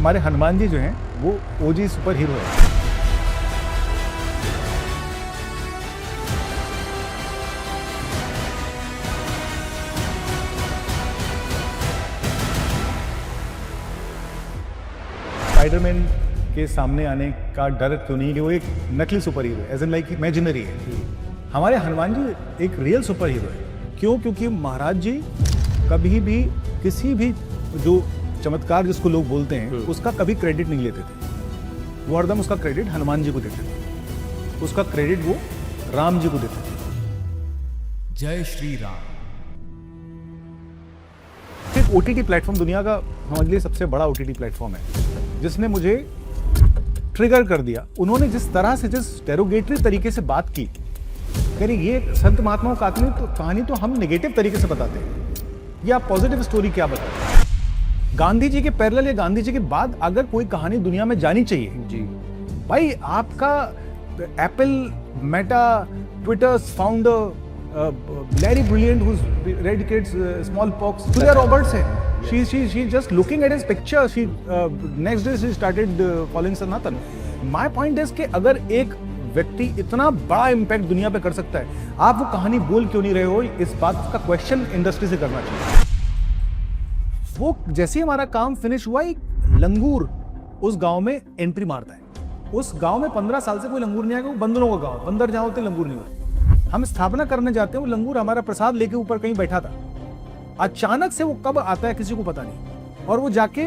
हमारे हनुमान जी जो हैं वो ओजी सुपर हीरो है। स्पाइडरमैन के सामने आने का डर क्यों नहीं कि वो एक नकली सुपर हीरो है, एज इन लाइक इमेजिनरी है। हमारे हनुमान जी एक रियल सुपर हीरो है। क्यों? क्योंकि महाराज जी कभी भी किसी भी जो चमत्कार जिसको लोग बोलते हैं उसका कभी क्रेडिट नहीं लेते थे। वो हरदम उसका क्रेडिट हनुमान जी को देते थे, उसका क्रेडिट वो राम जी को देते थे। जय श्री राम। एक ओटीटी प्लेटफॉर्म दुनिया का हमारे लिए सबसे बड़ा ओटीटी प्लेटफॉर्म है जिसने मुझे ट्रिगर कर दिया। उन्होंने जिस तरह से जिस डेरोगेटरी तरीके से बात की, कह रही ये संत महात्माओं का कहानी तो हम नेगेटिव तरीके से बताते हैं, ये आप पॉजिटिव स्टोरी क्या बताते हैं। गांधी जी के पैरेलल या गांधी जी के बाद अगर कोई कहानी दुनिया में जानी चाहिए जी भाई, आपका Apple, Meta, Twitter founder Larry Brilliant, who's eradicates smallpox, Julia Roberts है. She just looking at his picture, she next day she started following Sanatan. My point is कि अगर एक व्यक्ति इतना बड़ा इम्पैक्ट दुनिया पे कर सकता है, आप वो कहानी बोल क्यों नहीं रहे हो? इस बात का क्वेश्चन इंडस्ट्री से करना चाहिए। वो जैसे ही हमारा काम फिनिश हुआ, एक लंगूर उस गांव में एंट्री मारता है। उस गांव में 15 साल से कोई लंगूर नहीं आएगा, वो बंदरों का गांव, बंदर जहां होते लंगूर नहीं होते। हम स्थापना करने जाते हैं, वो लंगूर हमारा प्रसाद लेके ऊपर कहीं बैठा था। अचानक से वो कब आता है किसी को पता नहीं, और वो जाके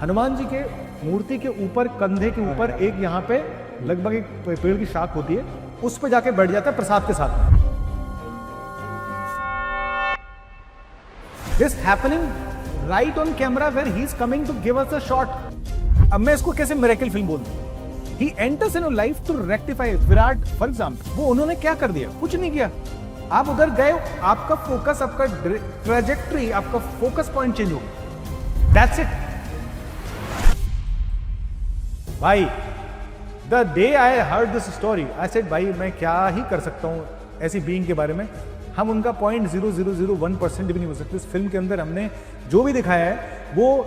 हनुमान जी के मूर्ति के ऊपर, कंधे के ऊपर एक यहाँ पे लगभग एक पेड़ की शाख होती है, उस पे जाके बैठ जाता है प्रसाद के साथ। This happening right on camera where he is coming to give us a shot. अब मैं इसको कैसे मिरेकल फिल्म बोल दूं? He enters in your life to rectify it. Virat for example, वो उन्होंने क्या कर दिया? कुछ नहीं किया। आप उधर गए, आपका फोकस, आपका ट्रेजेक्ट्री, आपका फोकस पॉइंट चेंज हो गया। That's it. भाई, the day I heard this story, I said भाई मैं क्या ही कर सकता हूँ ऐसी बीइंग के बारे में। हम उनका 0.0001% भी नहीं हो सकते। इस फिल्म के अंदर हमने जो भी दिखाया है वो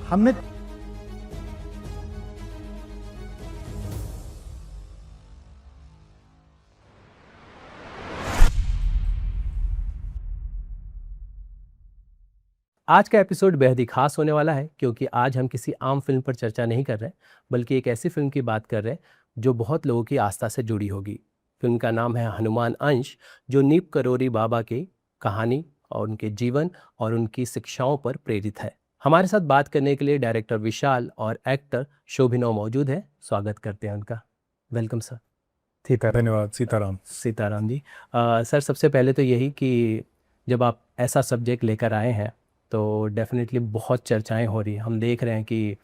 हमने आज का एपिसोड बेहद ही खास होने वाला है, क्योंकि आज हम किसी आम फिल्म पर चर्चा नहीं कर रहे, बल्कि एक ऐसी फिल्म की बात कर रहे हैं जो बहुत लोगों की आस्था से जुड़ी होगी। फिल्म का नाम है हनुमान अंश, जो नीप करोली बाबा की कहानी और उनके जीवन और उनकी शिक्षाओं पर प्रेरित है। हमारे साथ बात करने के लिए डायरेक्टर विशाल और एक्टर शोभिनव मौजूद है। स्वागत करते हैं उनका। Welcome sir. धन्यवाद। सीताराम जी। सर, सबसे पहले तो यही कि जब आप ऐसा सब्जेक्ट लेकर आए हैं तो डेफिनेटली बहुत चर्चाएं हो रही हैं। हम देख रहे हैं कि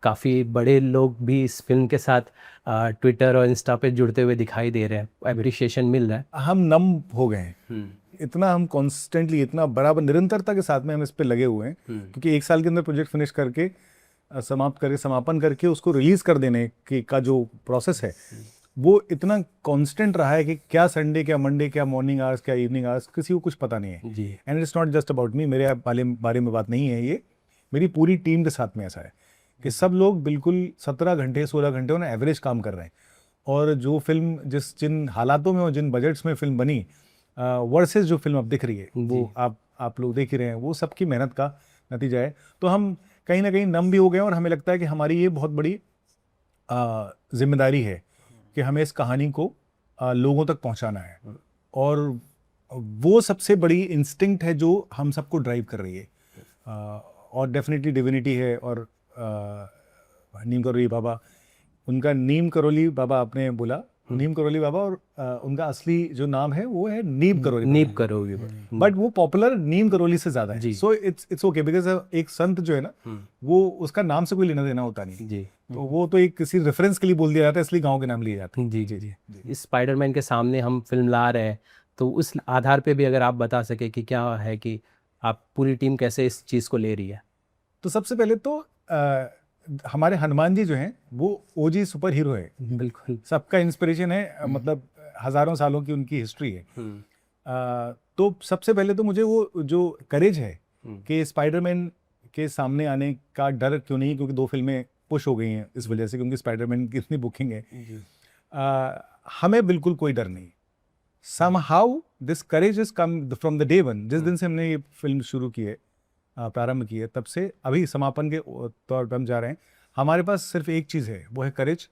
काफ़ी बड़े लोग भी इस फिल्म के साथ ट्विटर और इंस्टा पे जुड़ते हुए दिखाई दे रहे हैं, एप्रिशिएशन मिल रहा है। हम नम हो गए हैं, इतना हम कॉन्स्टेंटली, इतना बराबर निरंतरता के साथ में हम इस पे लगे हुए हैं, क्योंकि एक साल के अंदर प्रोजेक्ट फिनिश करके समापन करके उसको रिलीज कर देने का जो प्रोसेस है वो इतना कांस्टेंट रहा है कि क्या संडे, क्या मंडे, क्या मॉर्निंग आवर्स, क्या इवनिंग आवर्स, किसी को कुछ पता नहीं है जी। And it's not just about me, मेरे बारे में बात नहीं है, ये मेरी पूरी टीम के साथ में ऐसा है कि सब लोग बिल्कुल 17 घंटे 16 घंटे उन्हें एवरेज काम कर रहे हैं। और जो फिल्म जिन हालातों में और जिन बजट्स में फिल्म बनी वर्सेस जो फिल्म अब दिख रही है वो आप लोग देख ही रहे हैं, वो सबकी मेहनत का नतीजा है। तो हम कहीं ना कहीं नम भी हो गए और हमें लगता है कि हमारी ये बहुत बड़ी जिम्मेदारी है कि हमें इस कहानी को लोगों तक पहुंचाना है, और वो सबसे बड़ी इंस्टिंक्ट है जो हम सबको ड्राइव कर रही है। और डेफिनेटली डिविनिटी है। और नीम करोली बाबा, उनका नीम करोली बाबा आपने बोला, नीम करोली बाबा, और उनका असली जो नाम है वो है नीम करोली, बट वो पॉपुलर नीम करोली से ज्यादा है। सो इट्स ओके, बिकॉज एक संत जो है ना वो उसका नाम से कोई लेना देना होता नहीं जी, तो वो तो एक किसी रेफरेंस के लिए बोल दिया जाता है, इसलिए गांव के नाम लिए जाते हैं। जी। इस स्पाइडरमैन के सामने हम फिल्म ला रहे हैं, तो उस आधार पे भी अगर आप बता सके कि क्या है कि आप पूरी टीम कैसे इस चीज़ को ले रही है। तो सबसे पहले तो हमारे हनुमान जी जो हैं वो ओजी सुपर हीरो है, बिल्कुल सबका इंस्पिरेशन है, मतलब हजारों सालों की उनकी हिस्ट्री है। तो सबसे पहले तो मुझे वो जो करेज है कि स्पाइडरमैन के सामने आने का डर क्यों नहीं, क्योंकि 2 फिल्में पुश हो गई हैं इस वजह से, क्योंकि स्पाइडरमैन की इतनी बुकिंग है। हमें बिल्कुल कोई डर नहीं। somehow this courage has come from the day one। जिस दिन से हमने ये फिल्म शुरू की है, प्रारंभ की है, तब से अभी समापन के तौर पर हम जा रहे हैं, हमारे पास सिर्फ एक चीज़ है, वो है करेज,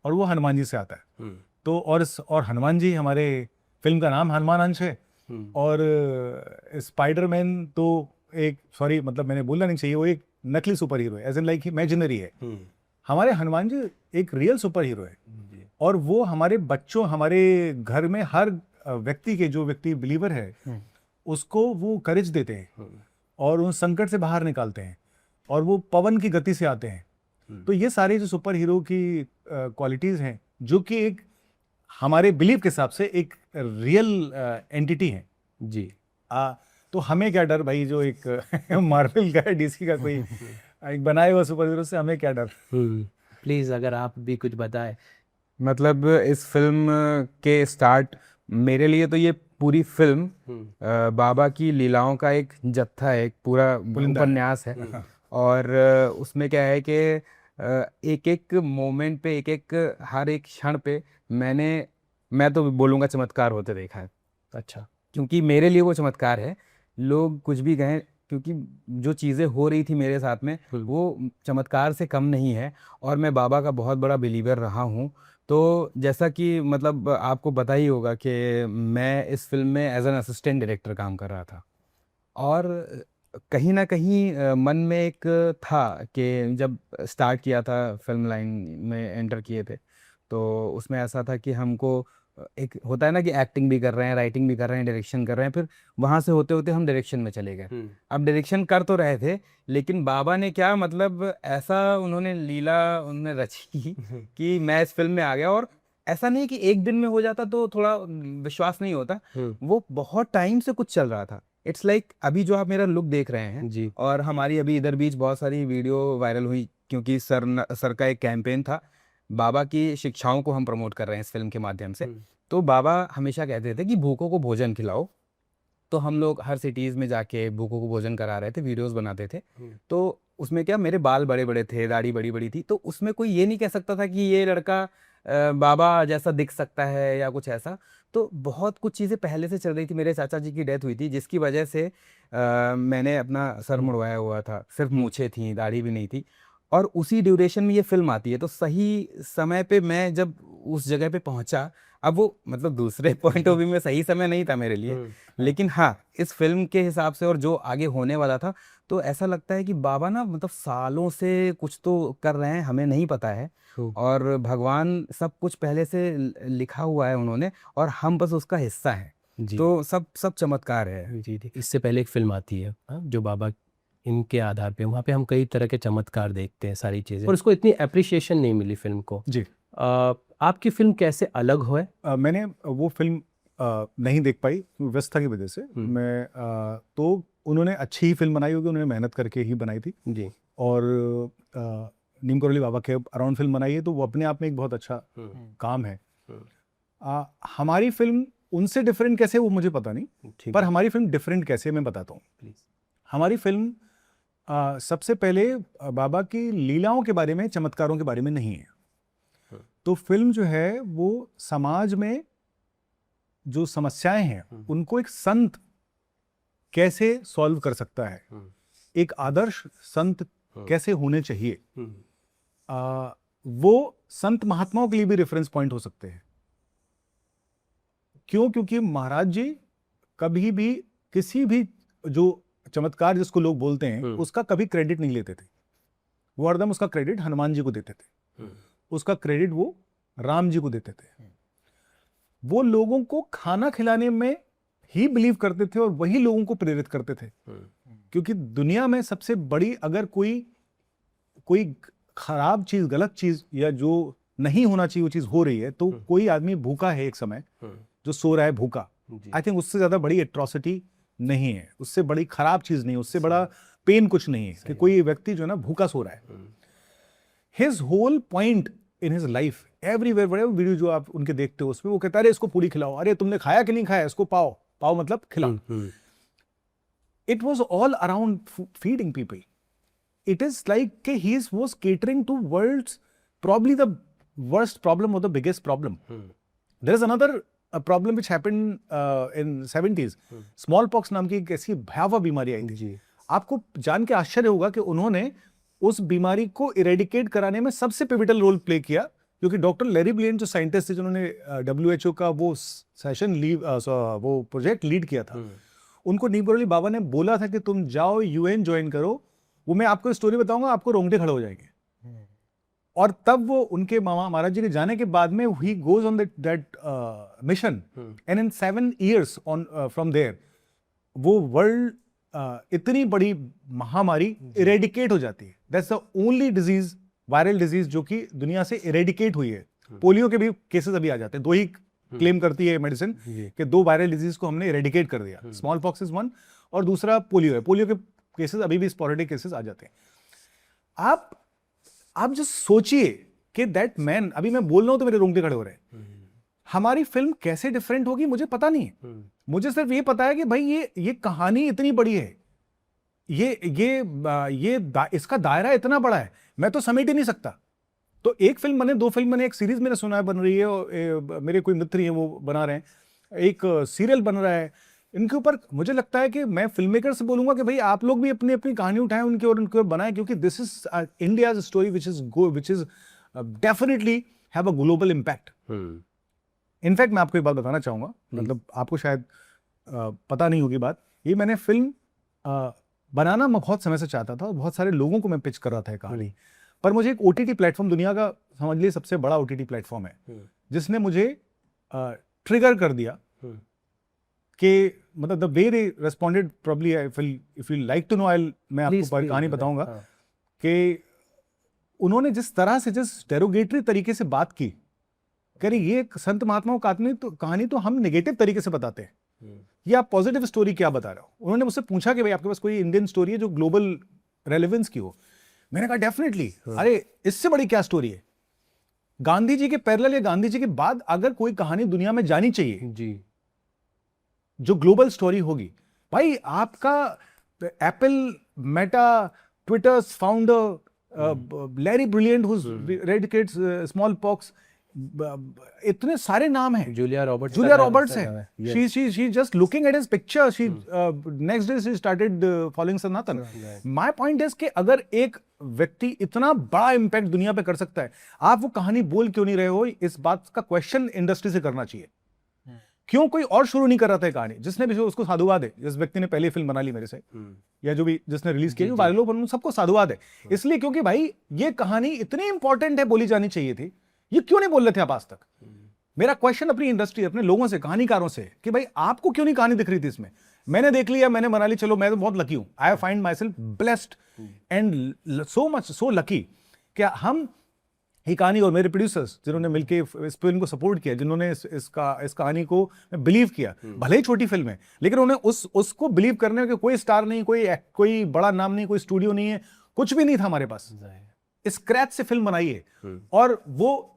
और वो हनुमान जी से आता है। तो और हनुमान जी, हमारे फिल्म का नाम हनुमान अंश है, और स्पाइडरमैन तो एक, सॉरी मतलब मैंने बोलना नहीं चाहिए, वो एक नकली सुपर हीरो है, एज इन लाइक इमेजिनरी है। हमारे हनुमान जी एक रियल सुपर हीरो है, और वो हमारे बच्चों, हमारे घर में हर व्यक्ति के, जो व्यक्ति बिलीवर है, उसको वो करेज देते हैं और उन संकट से बाहर निकालते हैं, और वो पवन की गति से आते हैं। तो ये सारे जो सुपर हीरो की क्वालिटीज हैं, जो कि एक हमारे बिलीव के हिसाब से एक रियल एंटिटी है जी। तो हमें क्या डर भाई, जो एक मार्वल का है, डीसी का कोई एक बनाए हुआ सुपर हीरो से हमें क्या डर। प्लीज अगर आप भी कुछ बताएं। मतलब इस फिल्म के स्टार्ट, मेरे लिए तो ये पूरी फिल्म बाबा की लीलाओं का एक जत्था है, एक पूरा उपन्यास है। और उसमें क्या है कि एक एक मोमेंट पे, एक एक हर एक क्षण पे मैं तो बोलूँगा चमत्कार होते देखा है। अच्छा। क्योंकि मेरे लिए वो चमत्कार है। लोग कुछ भी कहें, क्योंकि जो चीज़ें हो रही थी मेरे साथ में वो चमत्कार से कम नहीं है, और मैं बाबा का बहुत बड़ा बिलीवर रहा हूँ। तो जैसा कि मतलब आपको पता ही होगा कि मैं इस फिल्म में एज एन असिस्टेंट डायरेक्टर काम कर रहा था, और कहीं ना कहीं मन में एक था कि जब स्टार्ट किया था, फिल्म लाइन में एंटर किए थे, तो उसमें ऐसा था कि हमको एक होता है ना कि एक्टिंग भी कर रहे हैं, राइटिंग भी कर रहे हैं, डायरेक्शन कर रहे हैं, फिर वहाँ से होते होते हम डायरेक्शन में चले गए। अब डायरेक्शन कर तो रहे थे, लेकिन बाबा ने क्या, मतलब ऐसा उन्होंने लीला उन्होंने रची कि मैं इस फिल्म में आ गया। और ऐसा नहीं कि एक दिन में हो जाता तो थोड़ा विश्वास नहीं होता, वो बहुत टाइम से कुछ चल रहा था। इट्स लाइक अभी जो आप मेरा लुक देख रहे हैं जी। और हमारी अभी इधर बीच बहुत सारी वीडियो वायरल हुई, क्योंकि सर का एक कैंपेन था, बाबा की शिक्षाओं को हम प्रमोट कर रहे हैं इस फिल्म के माध्यम से। तो बाबा हमेशा कहते थे कि भूखों को भोजन खिलाओ, तो हम लोग हर सिटीज़ में जाके भूखों को भोजन करा रहे थे, वीडियोस बनाते थे। तो उसमें क्या, मेरे बाल बड़े बड़े थे, दाढ़ी बड़ी बड़ी थी, तो उसमें कोई ये नहीं कह सकता था कि ये लड़का बाबा जैसा दिख सकता है या कुछ ऐसा। तो बहुत कुछ चीज़ें पहले से चल रही थी। मेरे चाचा जी की डेथ हुई थी, जिसकी वजह से मैंने अपना सर मुड़वाया हुआ था, सिर्फ मूछें थी, दाढ़ी भी नहीं थी। और उसी ड्यूरेशन में ये फिल्म आती है, तो सही समय पे मैं जब उस जगह पे पहुंचा, अब वो मतलब दूसरे पॉइंट ऑफ व्यू में सही समय नहीं था मेरे लिए, लेकिन हाँ इस फिल्म के हिसाब से और जो आगे होने वाला था, तो ऐसा लगता है कि बाबा ना मतलब सालों से कुछ तो कर रहे हैं, हमें नहीं पता है, और भगवान सब कुछ पहले से लिखा हुआ है उन्होंने, और हम बस उसका हिस्सा हैं। तो सब चमत्कार है। जी। इससे पहले एक फिल्म आती है जो बाबा इनके आधार पे, वहाँ पे हम कई तरह के चमत्कार देखते हैं, सारी चीज़ें, और उसको इतनी अप्रिशिएशन नहीं मिली फिल्म को। जी। आपकी फिल्म कैसे अलग हुए? मैंने वो फिल्म नहीं देख पाई व्यस्तता की वजह से। मैं तो उन्होंने अच्छी ही फिल्म बनाई होगी, उन्होंने मेहनत करके ही बनाई थी जी। और नीम करौली बाबा के अराउंड फिल्म बनाई है, तो वो अपने आप में एक बहुत अच्छा काम है। हमारी फिल्म उनसे डिफरेंट कैसे वो मुझे पता नहीं, पर हमारी फिल्म डिफरेंट कैसे मैं बताता हूँ। हमारी फिल्म सबसे पहले बाबा की लीलाओं के बारे में, चमत्कारों के बारे में नहीं है। तो फिल्म जो है वो समाज में जो समस्याएं हैं उनको एक संत कैसे सॉल्व कर सकता है, एक आदर्श संत कैसे होने चाहिए, वो संत महात्माओं के लिए भी रेफरेंस पॉइंट हो सकते हैं। क्यों? क्योंकि महाराज जी कभी भी किसी भी जो चमत्कार जिसको लोग बोलते हैं उसका कभी क्रेडिट नहीं लेते थे। वो हरदम उसका क्रेडिट हनुमान जी को देते थे, उसका क्रेडिट वो राम जी को देते थे। वो लोगों को खाना खिलाने में ही बिलीव करते थे और वही लोगों को प्रेरित करते थे। क्योंकि दुनिया में सबसे बड़ी अगर कोई खराब चीज, गलत चीज, या जो नहीं होना चाहिए वो चीज हो रही है, तो कोई आदमी भूखा है एक समय, जो सो रहा है भूखा, आई थिंक उससे ज्यादा बड़ी एट्रोसिटी नहीं है, उससे बड़ी खराब चीज नहीं है, उससे बड़ा पेन कुछ नहीं है कि कोई व्यक्ति जो है ना भूखा सो रहा है। His whole point in his life, everywhere, बड़े वीडियो जो आप उनके देखते हो उसमें वो कहता है अरे इसको पूरी खिलाओ, अरे तुमने खाया कि नहीं खाया, इसको पाओ, पाओ मतलब खिलाओ। It was all around feeding people. it is like he was catering to world's probably the worst problem or the biggest problem. There is another problem which happened in 70s. Smallpox नाम की एक ऐसी भयावह बीमारी आई थी. आपको जान के आश्चर्य होगा कि उन्होंने उस बीमारी को इरेडिकेट कराने में सबसे पिविटल रोल प्ले किया, क्योंकि डॉक्टर लैरी ब्लेन जो साइंटिस्ट थे जिन्होंने WHO का वो सेशन वो प्रोजेक्ट लीड किया था, उनको नीम करोली बाबा ने बोला था कि तुम जाओ UN ज्वाइन करो. वो मैं आपको स्टोरी बताऊंगा, आपको रोंगटे खड़े हो जाएंगे. और तब वो उनके मामा महाराज जी के जाने के बाद में ही goes on that mission, and in 7 years on from there वो वर्ल्ड इतनी बड़ी महामारी इरेडिकेट हो जाती है. That's the only disease, viral disease जो कि दुनिया से इरेडिकेट हुई है. पोलियो के भी केसेस अभी आ जाते हैं. 2 ही क्लेम करती है मेडिसिन कि 2 वायरल डिजीज को हमने इरेडिकेट कर दिया. स्मॉल पॉक्स इज 1 और दूसरा पोलियो है. पोलियो के केसेस अभी भी स्पोरेडिक केसेस आ जाते हैं. आप जस्ट सोचिए कि दैट मैन, अभी मैं बोल रहा हूं तो मेरे रोंगटे खड़े हो रहे हैं. हमारी फिल्म कैसे डिफरेंट होगी मुझे पता नहीं है. मुझे सिर्फ ये पता है कि भाई ये कहानी इतनी बड़ी है, इसका दायरा इतना बड़ा है, मैं तो समेट ही नहीं सकता. तो एक फिल्म बने, 2 फिल्म बने, एक सीरीज मैंने सुना है बन रही है, और मेरे कोई मित्र हैं वो बना रहे हैं, एक सीरियल बन रहा है. इनके ऊपर मुझे लगता है कि मैं फिल्म मेकर से बोलूंगा कि भाई आप लोग भी अपनी अपनी कहानी उठाएं उनके और बनाएं, क्योंकि this is India's story which is definitely have a global impact. In fact मैं आपको एक बात बताना चाहूंगा, मतलब आपको शायद पता नहीं होगी बात, ये मैंने फिल्म बनाना मैं बहुत समय से चाहता था और बहुत सारे लोगों को मैं पिच कर रहा था कहानी, पर मुझे एक OTT प्लेटफॉर्म, दुनिया का समझ लीजिए सबसे बड़ा OTT प्लेटफॉर्म है, जिसने मुझे ट्रिगर कर दिया कि मतलब the way they responded, probably if you like to know, मैं आपको कहानी बताऊंगा कि उन्होंने जिस तरह से, जिस डेरोगेटरी तरीके से बात की, कह रही ये संत महात्माओं का कहानी तो हम नेगेटिव तरीके से बताते हैं, ये आप पॉजिटिव स्टोरी क्या बता रहे हो. उन्होंने मुझसे पूछा कि भाई आपके पास कोई इंडियन स्टोरी है जो ग्लोबल रेलेवेंस की हो. मैंने कहा डेफिनेटली, अरे इससे बड़ी क्या स्टोरी है. गांधी जी के पैरेलल या गांधी जी के बाद अगर कोई कहानी दुनिया में जानी चाहिए जी, जो ग्लोबल स्टोरी होगी, भाई आपका Apple, Meta, Twitter's founder Larry Brilliant who eradicates smallpox, इतने सारे नाम हैं. जूलिया रॉबर्ट्स है. She just looking at his picture, she next day she started following Sanatan. My point is कि अगर एक व्यक्ति इतना बड़ा इम्पैक्ट दुनिया पे कर सकता है, आप वो कहानी बोल क्यों नहीं रहे हो? इस बात का क्वेश्चन इंडस्ट्री से करना चाहिए. क्यों कोई और शुरू नहीं कर रहा था कहानी? जिसने भी उसको साधुवाद है. जिस व्यक्ति ने पहली फिल्म बना ली मेरे से, या जो भी जिसने रिलीज किया, वायरल हो, सबको साधुवाद है. इसलिए क्योंकि भाई ये कहानी इतनी इंपॉर्टेंट है, बोली जानी चाहिए थी. ये क्यों नहीं बोल रहे थे आप आज तक? मेरा क्वेश्चन अपनी इंडस्ट्री, अपने लोगों से, कहानीकारों से, कि भाई आपको क्यों नहीं कहानी दिख रही थी इसमें? मैंने देख लिया, मैंने बना ली, चलो मैं तो बहुत लकी हूं. I find my self blessed and so lucky कि हम ही कहानी, और मेरे प्रोड्यूसर्स जिन्होंने मिलकर इस फिल्म को सपोर्ट किया, जिन्होंने इस कहानी को बिलीव किया, भले ही छोटी फिल्म है, लेकिन उन्हें उसको बिलीव करने के कोई स्टार नहीं, कोई बड़ा नाम नहीं, कोई स्टूडियो नहीं है, कुछ भी नहीं था हमारे पास. स्क्रैच से फिल्म बनाई है और वो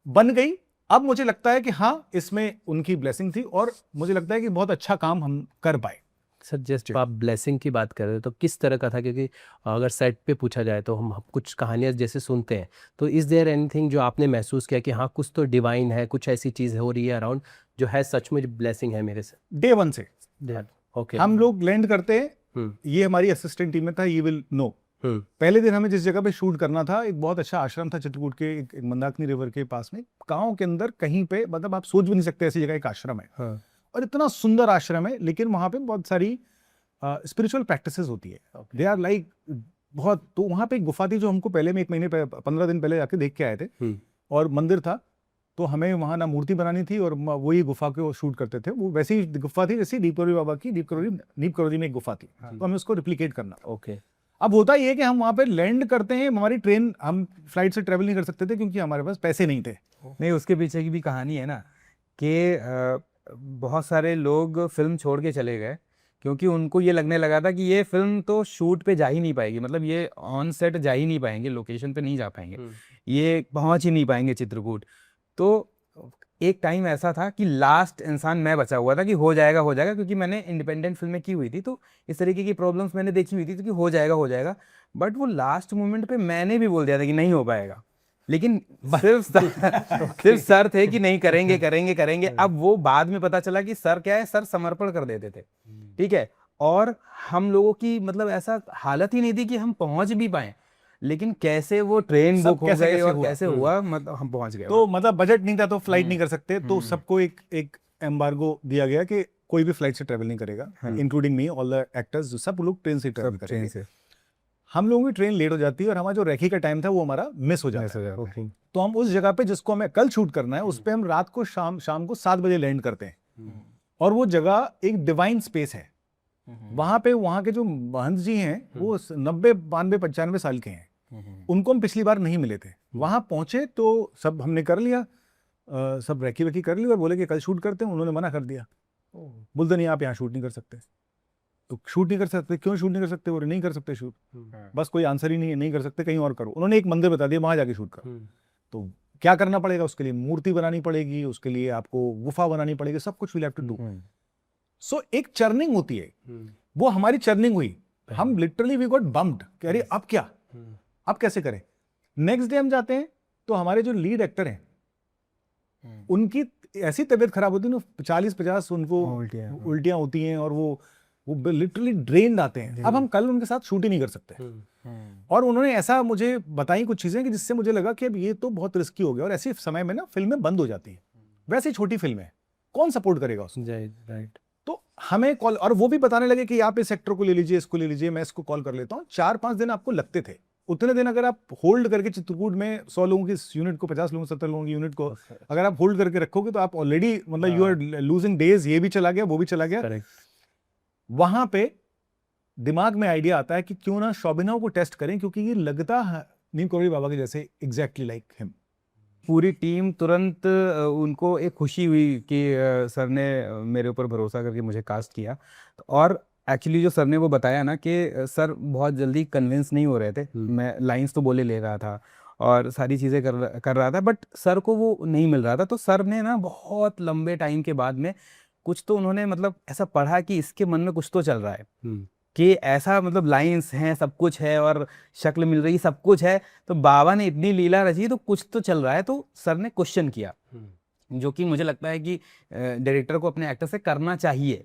बन गई. अब मुझे लगता है कि हाँ, इसमें उनकी ब्लेसिंग थी और मुझे लगता है कि बहुत अच्छा काम हम कर पाए. सर जस्ट आप ब्लेसिंग की बात कर रहे हो तो किस तरह का था? क्योंकि अगर सेट पे पूछा जाए तो हम कुछ कहानियाँ जैसे सुनते हैं, तो इज देयर एनीथिंग जो आपने महसूस किया कि हाँ कुछ तो डिवाइन है, कुछ ऐसी चीज़ हो रही है अराउंड जो है सचमुच ब्लेसिंग है मेरे से? डे 1 से ओके, हम लोग लैंड करते हैं, ये हमारी असिस्टेंट टीम में था, ये विल नो. पहले दिन हमें जिस जगह पे शूट करना था, एक बहुत अच्छा आश्रम था चित्रकूट के, एक मंदाकिनी रिवर के पास में, गांव के अंदर कहीं पे, मतलब आप सोच भी नहीं सकते ऐसी जगह एक आश्रम है. और इतना सुंदर आश्रम है, लेकिन वहां पे बहुत सारी स्पिरिचुअल प्रैक्टिसेस होती है. दे आर लाइक बहुत. तो वहां पे एक गुफा थी जो हमको पहले में 1 महीने 15 दिन पहले जाके देख के आए थे, और मंदिर था. तो हमें वहां ना मूर्ति बनानी थी और वही गुफा को शूट करते थे. वो वैसी गुफा थी जैसी नीप करोली बाबा की, नीप करोली में एक गुफा थी, तो हमें उसको रिप्लिकेट करना. ओके. अब होता ये कि हम वहां पे लैंड करते हैं, हमारी ट्रेन, हम फ्लाइट से ट्रेवल नहीं कर सकते थे क्योंकि हमारे पास पैसे नहीं थे. नहीं, उसके पीछे की भी कहानी है ना कि बहुत सारे लोग फिल्म छोड़ के चले गए क्योंकि उनको ये लगने लगा था कि ये फिल्म तो शूट पे जा ही नहीं पाएगी, मतलब ये ऑन सेट जा ही नहीं पाएंगे, लोकेशन पे नहीं जा पाएंगे, ये पहुंच ही नहीं पाएंगे चित्रकूट. तो एक टाइम ऐसा था कि लास्ट इंसान मैं बचा हुआ था कि हो जाएगा, क्योंकि मैंने इंडिपेंडेंट फिल्में की हुई थी, तो इस तरीके की प्रॉब्लम्स मैंने देखी हुई थी, तो कि हो जाएगा. बट वो लास्ट मोमेंट पे मैंने भी बोल दिया था कि नहीं हो पाएगा, लेकिन सिर्फ सर थे कि नहीं करेंगे करेंगे करेंगे। अब वो बाद में पता चला कि सर क्या है, सर समर्पण कर देते थे, ठीक है, और हम लोगों की मतलब ऐसा हालत ही नहीं थी कि हम पहुंच भी पाए, लेकिन कैसे वो ट्रेन सब बुक हो कैसे गई कैसे और हुआ। कैसे हुआ, मतलब हम पहुंच गए। तो मतलब बजट नहीं था तो फ्लाइट नहीं कर सकते, तो सबको एक एम्बार्गो दिया गया कि कोई भी फ्लाइट से ट्रेवल नहीं करेगा, including me, all the actors, जो सब लोग ट्रेन से ट्रेवल ट्रेन करेंगे। से हम लोगों की ट्रेन लेट हो जाती है और हमारा जो रेकी का टाइम था वो हमारा मिस हो जाता है। ओके। तो हम उस जगह पे जिसको हमें कल शूट करना है उस पे हम रात को शाम को 7 बजे लैंड करते हैं, और वो जगह एक डिवाइन स्पेस है। वहां पे वहां के जो महंत जी हैं वो 90 92 95 साल के हैं, उनको हम पिछली बार नहीं मिले थे। वहां पहुंचे तो सब हमने कर लिया, सब रेकी वेकी कर ली और बोले कि कल शूट करते हैं। उन्होंने मना कर दिया, बोलते नहीं आप यहाँ शूट नहीं कर सकते। तो शूट नहीं कर सकते, क्यों शूट नहीं कर सकते? बोले नहीं कर सकते शूट, बस कोई आंसर ही नहीं है, नहीं कर सकते, कहीं और करो। उन्होंने एक मंदिर बता दिया, वहां जाके शूट करो। तो क्या करना पड़ेगा उसके लिए? मूर्ति बनानी पड़ेगी, उसके लिए आपको गुफा बनानी पड़ेगी, सब कुछ विल हैव टू डू। सो एक चर्निंग होती है, वो हमारी चर्निंग हुई। हम लिटरली वी गॉट बम्प्ड कि अरे अब क्या, अब कैसे करें। नेक्स्ट डे हम जाते हैं तो हमारे जो लीड एक्टर हैं उनकी ऐसी तबीयत खराब होती है ना, 40-50 उनको उल्टियां होती हैं और वो लिटरली ड्रेन्ड आते हैं। अब हम कल उनके साथ शूट ही नहीं कर सकते। और उन्होंने ऐसा मुझे बताई कुछ चीजें कि जिससे मुझे लगा कि अब ये तो बहुत रिस्की हो गया, और ऐसे समय में ना फिल्में बंद हो जाती हैं। वैसे छोटी फिल्म है, कौन सपोर्ट करेगा उसको? राइट। तो हमें कॉल, और वो भी बताने लगे कि आप इस एक्टर को ले लीजिए, इसको ले लीजिए, मैं इसको कॉल कर लेता हूँ। 4-5 दिन आपको लगते थे। उतने दिन अगर आप होल्ड करके चित्रकूट में 100 लोगों की यूनिट को, 50 लोगों 70 लोगों की यूनिट को अगर आप होल्ड करके रखोगे तो आप ऑलरेडी मतलब यू आर लूजिंग डेज। ये भी चला गया, वो भी चला गया। करेक्ट। वहां पे दिमाग में आइडिया आता है कि क्यों ना शोभिना को टेस्ट करें, क्योंकि ये लगता है नीम करोड़ी बाबा के जैसे एग्जैक्टली लाइक हिम। पूरी टीम तुरंत उनको एक खुशी हुई कि सर ने मेरे ऊपर भरोसा करके मुझे कास्ट किया। और एक्चुअली जो सर ने वो बताया ना कि सर बहुत जल्दी कन्विंस नहीं हो रहे थे। मैं लाइंस तो बोले ले रहा था और सारी चीज़ें कर रहा था, बट सर को वो नहीं मिल रहा था। तो सर ने ना बहुत लंबे टाइम के बाद में कुछ तो उन्होंने मतलब ऐसा पढ़ा कि इसके मन में कुछ तो चल रहा है, कि ऐसा मतलब लाइंस हैं, सब कुछ है और शक्ल मिल रही, सब कुछ है, तो बाबा ने इतनी लीला रची तो कुछ तो चल रहा है। तो सर ने क्वेश्चन किया, जो कि मुझे लगता है कि डायरेक्टर को अपने एक्टर से करना चाहिए।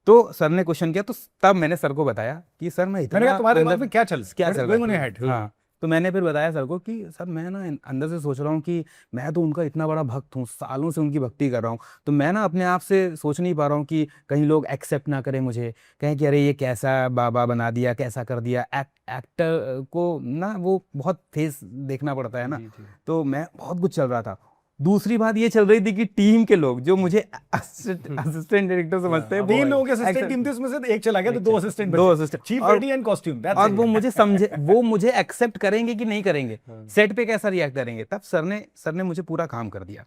तो सर ने क्वेश्चन किया, तो तब मैंने सर को बताया कि सर मैं इतना तुम्हारे दिमाग में क्या चल रहा है। हाँ, तो मैंने फिर बताया सर को कि सर मैं ना अंदर से सोच रहा हूँ कि मैं तो उनका इतना बड़ा भक्त हूँ, सालों से उनकी भक्ति कर रहा हूँ, तो मैं ना अपने आप से सोच नहीं पा रहा हूँ कि कहीं लोग एक्सेप्ट ना करें मुझे, कहें कि अरे ये कैसा बाबा बना दिया, कैसा कर दिया। एक्टर को ना वो बहुत फेस देखना पड़ता है ना। तो मैं बहुत कुछ चल रहा था। दूसरी बात ये चल रही थी कि टीम के लोग जो मुझे असिस्टेंट डायरेक्टर समझते हैं, 3 लोगों के असिस्टेंट टीम थी, उसमें से एक चला गया तो 2 assistant, chief AD and costume, और वो मुझे समझे, वो मुझे एक्सेप्ट करेंगे कि नहीं करेंगे, सेट पे कैसा रिएक्ट करेंगे। तब सर ने मुझे पूरा काम कर दिया।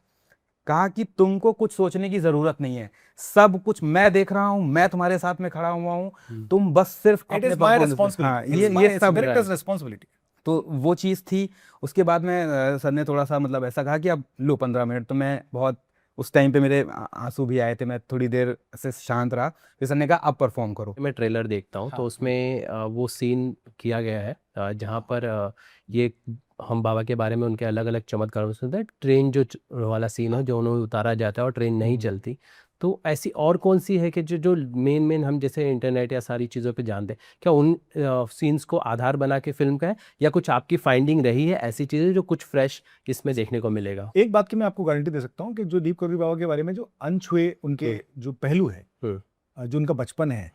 कहा कि तुमको कुछ सोचने की जरूरत नहीं है, सब कुछ मैं देख रहा हूँ, मैं तुम्हारे साथ में खड़ा हुआ हूँ, तुम बस सिर्फ अपने ये सब डायरेक्टर्स रिस्पांसिबिलिटी। तो वो चीज़ थी। उसके बाद में सर ने थोड़ा सा मतलब ऐसा कहा कि अब लो 15 मिनट। तो मैं बहुत उस टाइम पे मेरे आंसू भी आए थे, मैं थोड़ी देर से शांत रहा। फिर सर ने कहा अब परफॉर्म करो। मैं ट्रेलर देखता हूँ तो उसमें वो सीन किया गया है जहाँ पर ये हम बाबा के बारे में उनके अलग अलग चमत्कारों में सुनते हैं। ट्रेन जो वाला सीन है, जो उन्हें उतारा जाता है और ट्रेन नहीं चलती, तो ऐसी और कौन सी है कि जो मेन हम जैसे इंटरनेट या सारी चीज़ों पे जानते हैं, क्या उन सीन्स को आधार बना के फिल्म का है, या कुछ आपकी फाइंडिंग रही है ऐसी चीज़ें जो कुछ फ्रेश इसमें देखने को मिलेगा? एक बात की मैं आपको गारंटी दे सकता हूँ कि जो दीप करोड़ी बाबा के बारे में जो अनछुए उनके जो पहलू है, जो उनका बचपन है,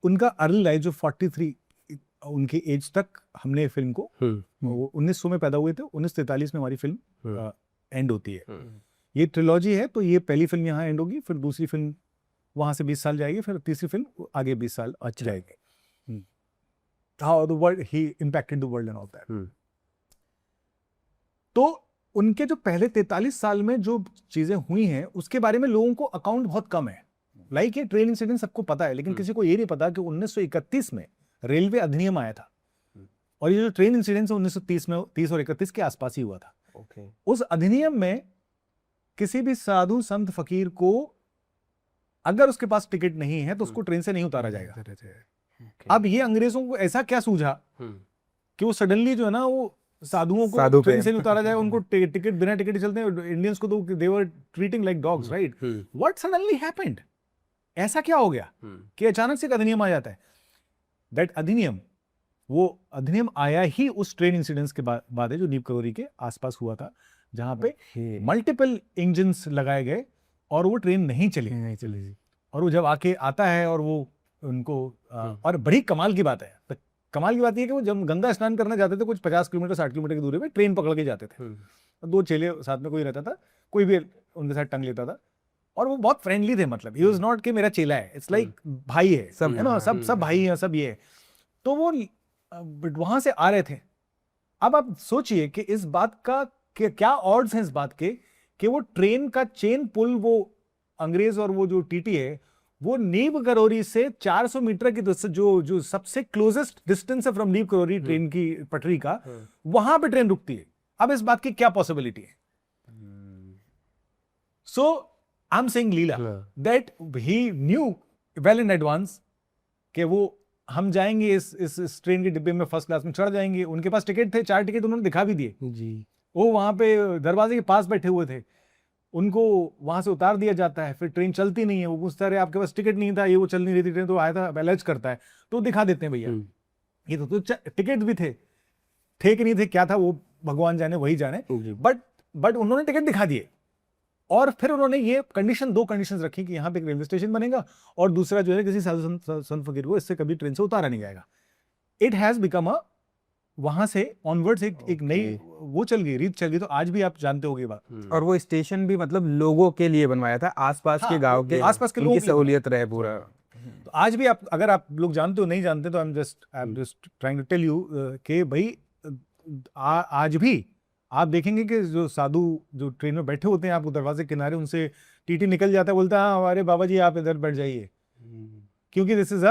उनका अर्ली लाइफ जो 43 उनकी एज तक हमने फिल्म को 1900 में पैदा हुए थे, 1943 में हमारी फिल्म एंड होती है। ये ट्रिलॉजी है, तो ये पहली फिल्म यहाँ एंड होगी, फिर दूसरी फिल्म वहां से 20 साल जाएगी, फिर तीसरी फिल्म आगे 20 साल जाएगी। How the world he impacted the world and all that. तो उनके जो पहले 43 साल में जो चीजें हुई हैं उसके बारे में लोगों को अकाउंट बहुत कम है। लाइक ये ट्रेन इंसिडेंट सबको पता है, लेकिन किसी को ये नहीं पता कि 1931 में रेलवे अधिनियम आया था, और ये जो ट्रेन इंसिडेंट 1930 में 30 और 31 के आसपास ही हुआ था। उस अधिनियम में किसी भी साधु संत फकीर को अगर उसके पास टिकट नहीं है तो उसको ट्रेन से नहीं उतारा जाएगा। अब ये अंग्रेजों को ऐसा क्या सूझा कि वो सडनली जो है ना वो साधुओं को साधु ट्रेन पे। से नहीं उतारा जाए, उनको टिकट बिना टिकट ही चलते हैं, इंडियंस को तो they were treating like dogs, right? What suddenly happened? ऐसा क्या हो गया कि अचानक से एक अधिनियम आ जाता है? दैट अधिनियम, वो अधिनियम आया ही उस ट्रेन इंसिडेंट्स के बाद है जो नीप करोरी के आसपास हुआ था, जहां पे मल्टीपल इंजन्स लगाए गए और वो ट्रेन नहीं चली। और वो जब आके आता है और वो उनको और बड़ी कमाल की बात है, तो कमाल की बात ये है कि वो जब गंगा स्नान करने जाते थे कुछ 50 किलोमीटर 60 किलोमीटर की दूरी पे ट्रेन पकड़ के जाते थे। दो चेले साथ में कोई रहता था, कोई भी उनके साथ टंग लेता था, और वो बहुत फ्रेंडली थे। मतलब ही वाज नॉट कि मेरा चेला है, इट्स लाइक भाई है, सब है ना, सब भाई हैं, सब ये है। तो वो वहां से आ रहे थे। अब आप सोचिए कि इस बात का क्या ऑड्स हैं इस बात के कि वो ट्रेन का चेन पुल, वो अंग्रेज और वो जो टीटी है, वो नीम करोरी से 400 मीटर की जो सबसे क्लोजेस्ट डिस्टेंस है फ्रॉम नीम करोरी ट्रेन की पटरी का, वहां पे ट्रेन रुकती है। अब इस बात की क्या पॉसिबिलिटी है? So I am saying Leela that he knew well in advance कि वो हम जाएंगे इस ट्रेन के डिब्बे में, फर्स्ट क्लास में चढ़ जाएंगे। उनके पास टिकट थे, 4 टिकट उन्होंने दिखा भी दिए जी। वो वहां पे दरवाजे के पास बैठे हुए थे, उनको वहां से उतार दिया जाता है। फिर ट्रेन चलती नहीं है, वो पूछता है आपके पास टिकट नहीं था, ये वो चल नहीं रही थी ट्रेन, तो आया था एलर्ज करता है, तो दिखा देते हैं भैया ये तो टिकट भी थे कि नहीं थे, क्या था वो भगवान जाने, वही जाने, बट उन्होंने टिकट दिखा दिए। और फिर उन्होंने ये दो कंडीशंस रखी कि यहाँ पे एक रेलवे स्टेशन बनेगा, और दूसरा जो है किसी साधु संत फकीर को इससे कभी ट्रेन से उतारा नहीं जाएगा। इट हैज बिकम अ, वहां से ऑनवर्ड्स एक नई वो चल गई, रीत चल गई। तो आज भी आप जानते होंगे बात। और वो स्टेशन भी मतलब लोगों के लिए बनवाया था, आसपास के गांव के, आसपास के लोगों उनकी के लिए सहूलियत रहे पूरा। तो आज भी आप, अगर आप लोग जानते हो नहीं जानते, तो I am just trying to tell you कि भाई आज भी आप देखेंगे कि जो साधु जो ट्रेन में बैठे होते हैं, आपको दरवाजे के किनारे उनसे टीटी निकल जाता है, बोलता है हमारे बाबा जी आप इधर बैठ जाइए, क्योंकि दिस इज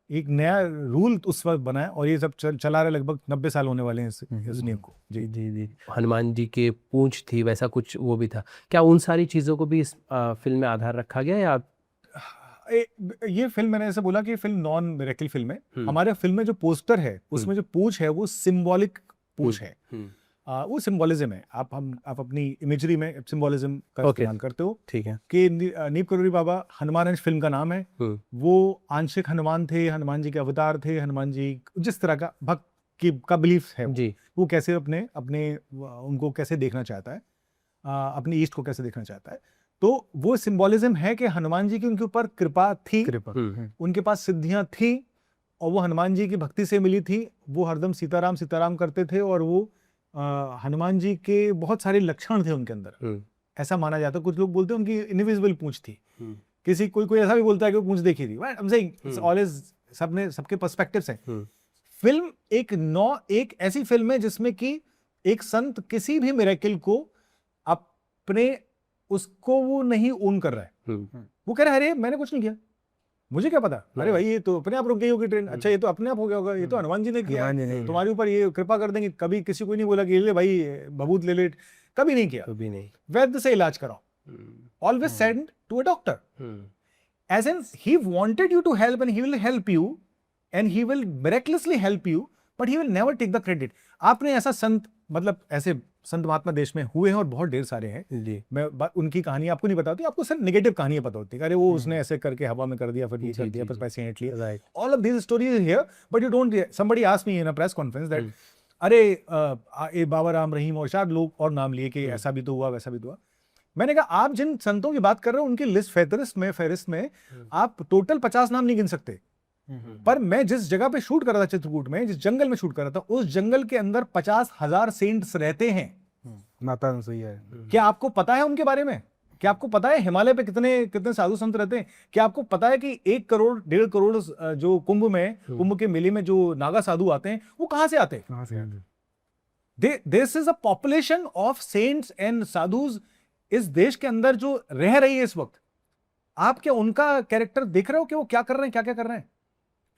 एक नया रूल उस वक्त बना है, और ये सब चला रहे लगभग 90 साल होने वाले हैं इस नियम को। जी जी जी। हनुमान जी के पूंछ थी, वैसा कुछ वो भी था क्या? उन सारी चीज़ों को भी इस फिल्म में आधार रखा गया, या ये फिल्म, मैंने ऐसे बोला कि फिल्म नॉन मिरेकल फिल्म है। हमारे फिल्म में जो पोस्टर है उसमें जो पूंछ है वो सिंबॉलिक पूंछ है, वो सिंबॉलिज्म है। आप अपनी इमेजरी में सिंबॉलिज्म का इस्तेमाल करते हो। ठीक है कि नीप करोरी बाबा, हनुमान अंश फिल्म का नाम है, वो आंशिक हनुमान थे, हनुमान जी के अवतार थे। हनुमान जी जिस तरह का भक्त का बिलीफ है जी, वो कैसे अपने उनको कैसे देखना चाहता है, अपने ईस्ट को कैसे देखना चाहता है। तो वो सिंबॉलिज्म है कि हनुमान जी की उनके ऊपर कृपा थी, उनके पास सिद्धियां थी, और वो हनुमान जी की भक्ति से मिली थी। वो हरदम सीताराम सीताराम करते थे, और वो हनुमान जी के बहुत सारे लक्षण थे उनके अंदर, ऐसा माना जाता है। कुछ लोग बोलते हैं उनकी इनविजिबल पूंछ थी, कोई ऐसा भी बोलता है कि पूंछ देखी थी। आई एम सेइंग इट्स ऑलवेज, सबके पर्सपेक्टिव्स हैं। फिल्म एक ऐसी फिल्म है जिसमें कि एक संत किसी भी मिरेकल को अपने उसको वो नहीं ओन कर रहा है। वो कह रहा है अरे मैंने कुछ नहीं किया, मुझे क्या पता, अरे भाई ये तो अपने आप रुक गई होगी ट्रेन, अच्छा ये तो अपने आप हो गया होगा, ये तो हनुमान जी ने किया, तुम्हारे ऊपर ये कृपा कर देंगे। कभी किसी को नहीं बोला कि ले भाई भभूत ले ले, कभी नहीं किया, कभी नहीं। वैद्य से इलाज कराओ, always send to a doctor, as an he wanted you to help and he will help you and he will miraculously help you, but he will never take the credit. आपने ऐसा संत, मतलब ऐसे संत महात्मा देश में हुए हैं और बहुत ढेर सारे हैं जी। मैं उनकी कहानी आपको नहीं बताती, आपको सिर्फ नेगेटिव कहानियां पता होती है, अरे वो उसने ऐसे करके हवा में कर दिया, फिर ये कर दिया, फिर पैसे ऐंठ लिए, right. All of this stories here, but you don't, somebody asked me in a press conference that अरे ये बाबा राम रहीम और शायद लोग और नाम लिए कि ऐसा भी तो हुआ वैसा भी तो हुआ। मैंने कहा आप जिन संतों की बात कर रहे हो उनकी लिस्ट फहरिस्त में आप टोटल 50 नाम नहीं गिन सकते, पर मैं जिस जगह पे शूट कर रहा था, चित्रकूट में, जिस जंगल में शूट कर रहा था, उस जंगल के अंदर 50,000 सेंट्स रहते हैं। माता सही है। क्या आपको पता है उनके बारे में? क्या आपको पता है हिमालय पे कितने साधु संत रहते हैं? क्या आपको पता है कि 1 करोड़ 1.5 करोड़ जो कुंभ के मेले में जो नागा साधु आते हैं, वो कहां से आते हैं? This is a population of cents and sadhus इस देश के अंदर जो रह रही है इस वक्त। आप क्या उनका कैरेक्टर देख रहे हो कि वो क्या कर रहे हैं, क्या क्या कर रहे हैं,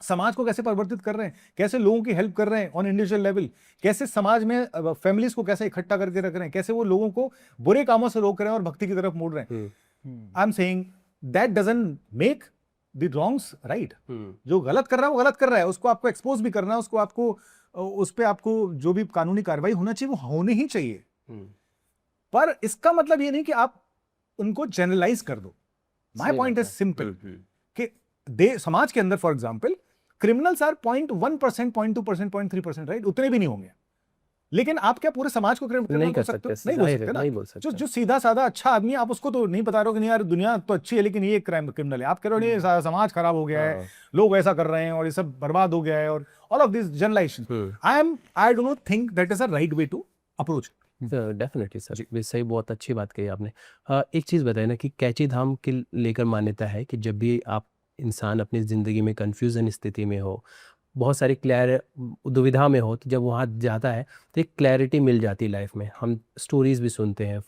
समाज को कैसे परिवर्तित कर रहे हैं, कैसे लोगों की हेल्प कर रहे हैं ऑन इंडिविजुअल लेवल, कैसे समाज में फैमिलीज को कैसे इकट्ठा करके रख रहे हैं, कैसे वो लोगों को बुरे कामों से रोक रहे हैं और भक्ति की तरफ मोड़ रहे हैं। आई am saying that doesn't make the wrongs right, जो गलत कर रहा है वो गलत कर रहा है, उसको आपको एक्सपोज भी करना है, उसको आपको उस पे आपको जो भी कानूनी कार्रवाई होना चाहिए वो होनी ही चाहिए। पर इसका मतलब ये नहीं कि आप उनको जनरलाइज कर दो। माय पॉइंट इज सिंपल कि समाज के अंदर for example criminals are 0.1%, 0.2%, 0.3%, right, उतने भी नहीं होंगे, लेकिन आप क्या पूरे समाज को नहीं क्रिमिनल कर बोल सकते हो? सकते, नहीं बोल जाहिर सकते है, ना। नहीं बोल सकते। जो सीधा साधा अच्छा आदमी है, आप उसको तो नहीं बता रहे हो कि नहीं यार दुनिया तो अच्छी है लेकिन ये क्रिमिनल है, आप कह रहे हो नहीं समाज खराब हो गया है, लोग ऐसा कर रहे हैं और ये सब बर्बाद हो गया है, और all of this generalization I do not think that is a right way to approach. Definitely sir, ये सही, बहुत अच्छी बात कही आपने। एक चीज़ बताइए ना कि कैची धाम के लेकर मान्यता है कि जब भी आप इंसान अपनी ज़िंदगी में कन्फ्यूज़न स्थिति में हो, बहुत सारी दुविधा में हो, तो जब वहाँ जाता है तो एक क्लैरिटी मिल जाती है लाइफ में। हम स्टोरीज़ भी सुनते हैं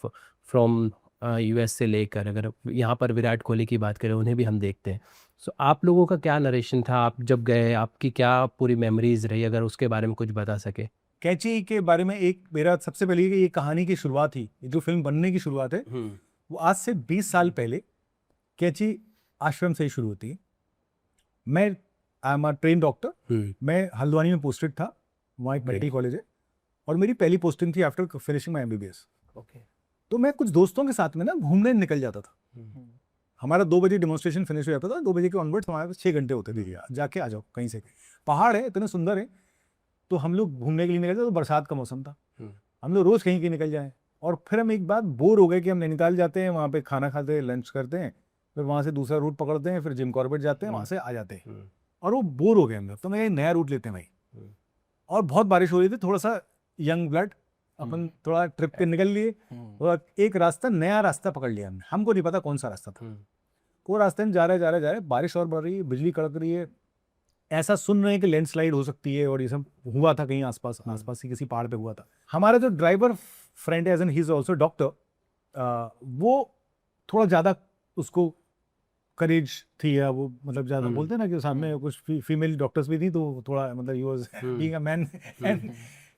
फ्रॉम यूएस से लेकर, अगर यहाँ पर विराट कोहली की बात करें उन्हें भी हम देखते हैं। सो आप लोगों का क्या नरेशन था, आप जब गए, आपकी क्या पूरी मेमोरीज रही, अगर उसके बारे में कुछ बता सके। कैची के बारे में एक मेरा सबसे पहले ये कहानी की शुरुआत ही, जो फिल्म बनने की शुरुआत है वो आज से 20 साल पहले कैची आश्रम से ही शुरू होती है। मैं आई एम अ ट्रेन डॉक्टर, मैं हल्द्वानी में पोस्टेड था, वहाँ एक मेडिकल कॉलेज है, और मेरी पहली पोस्टिंग थी आफ्टर फिनिशिंग माई MBBS। तो मैं कुछ दोस्तों के साथ में ना घूमने निकल जाता था। हमारा 2 बजे डेमोन्स्ट्रेशन फिनिश हो जाता था, 2 बजे के ऑनवर्ड्स हमारे पास 6 घंटे होते थे, जाके आ जाओ कहीं से। पहाड़ है इतने सुंदर है, तो हम लोग घूमने के लिए निकल जाते, तो बरसात का मौसम था, हम लोग रोज कहीं कहीं निकल जाए, और फिर हम एक बात बोर हो गए कि हम नैनीताल जाते हैं, वहाँ पे खाना खाते हैं, लंच करते हैं, फिर वहाँ से दूसरा रूट पकड़ते हैं, फिर जिम कॉर्बेट जाते हैं, वहाँ से आ जाते हैं, और वो बोर हो गए हम लोग। तो मैं नया रूट लेते हैं भाई, और बहुत बारिश हो रही थी, थोड़ा सा यंग ब्लड, अपन थोड़ा ट्रिप पे निकल लिए, और एक रास्ता, नया रास्ता पकड़ लिया हमने, हमको नहीं पता कौन सा रास्ता था। वो रास्ते में जा रहे, बारिश और बढ़ रही है, बिजली कड़क रही है, ऐसा सुन रहे हैं कि लैंडस्लाइड हो सकती है, और ये सब हुआ था कहीं आसपास ही किसी पहाड़ पे हुआ था। हमारा जो ड्राइवर फ्रेंड है, as an he is also doctor, वो थोड़ा ज़्यादा उसको करेज थी, या वो मतलब ज़्यादा बोलते हैं ना कि सामने कुछ फीमेल डॉक्टर्स भी थी, तो थोड़ा मतलब he was being a man and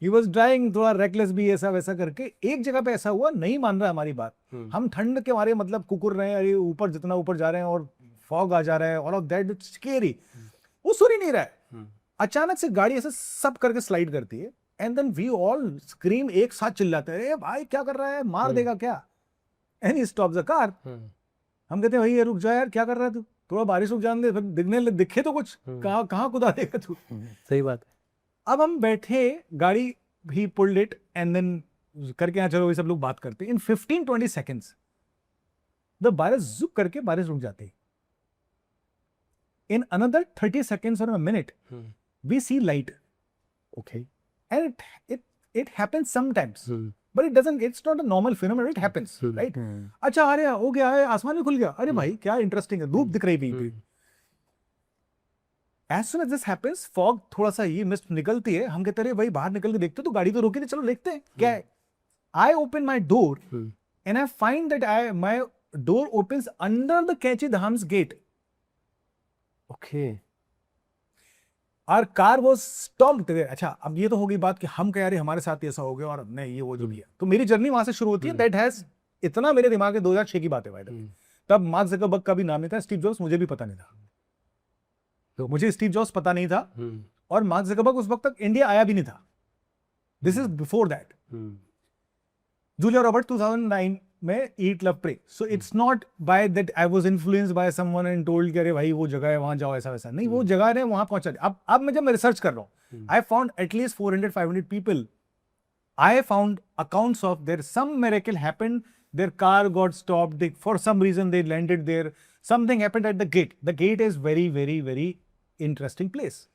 he was driving, थोड़ा रेकलेस भी, ऐसा वैसा करके। एक जगह पे ऐसा हुआ, नहीं मान रहा हमारी बात, हम ठंड के मारे मतलब कुकुर रहे हैं, अरे ऊपर जितना ऊपर जा रहे हैं, और फॉग आ जा रहा है, all of that it's scary, वो सुन ही नहीं रहा है। अचानक से गाड़ी ऐसे सब करके स्लाइड करती है, and then we all scream, एक साथ चिल्लाते हैं, अरे भाई क्या कर रहा है, मार देगा क्या? And he stops the car. हम कहते हैं भाई ये रुक जा यार, क्या कर रहा है तू, थोड़ा बारिश रुक जाने दे, फिर दिखे तो कुछ, कहाँ कुदा देगा तू। सही बात है। अब हम बैठे, गाड़ी भी पुल्ड इट, एंड देन करके यहाँ चलो, ये सब लोग बात करते हैं। इन 15-20 सेकेंड्स द बारिश जुक करके बारिश रुक जाती है। In another 30 seconds or a minute, we see light. Okay. And it happens sometimes. But it's not a normal phenomenon, it happens, right? अच्छा, अरे हो गया है, आसमान भी खुल गया, अरे भाई क्या इंटरेस्टिंग है, धूप दिख रही थी। As soon as this happens, fog थोड़ा सा ये मिस्ट निकलती है, हम कहते हैं भाई बाहर निकल के देखते, तो गाड़ी तो रोकी नहीं, चलो देखते हैं क्या है। I open my door and I find that my door opens under the Kachi Dham's gate. Okay. Our car was stopped there. अच्छा, अब ये तो हो गई बात कि हम कह रहे हमारे साथ ऐसा हो गया, और नहीं ये वो जो भी है, तो मेरी जर्नी वहां से शुरू होती है। दैट हैज, इतना मेरे दिमाग में 2006 की बात है भाई, तब मार्क ज़करबर्ग का भी नाम नहीं था, स्टीव जॉब्स मुझे भी पता नहीं था, तो मुझे स्टीव जॉब्स पता नहीं था, और मार्क ज़करबर्ग उस वक्त तक इंडिया आया भी नहीं था। This is before that. Julia Robert 2009 में eat love pray, so it's not by that I was influenced by someone and told कि अरे भाई वो जगह है वहां जाओ, ऐसा वैसा नहीं, वो जगह है वहां पहुंचा। अब मैं जब मैं रिसर्च कर रहा हूँ, I found at least 400-500 people, I found accounts of there some miracle happened, their car got stopped, for some reason they landed there, something happened at the gate. The gate is very very very interesting place.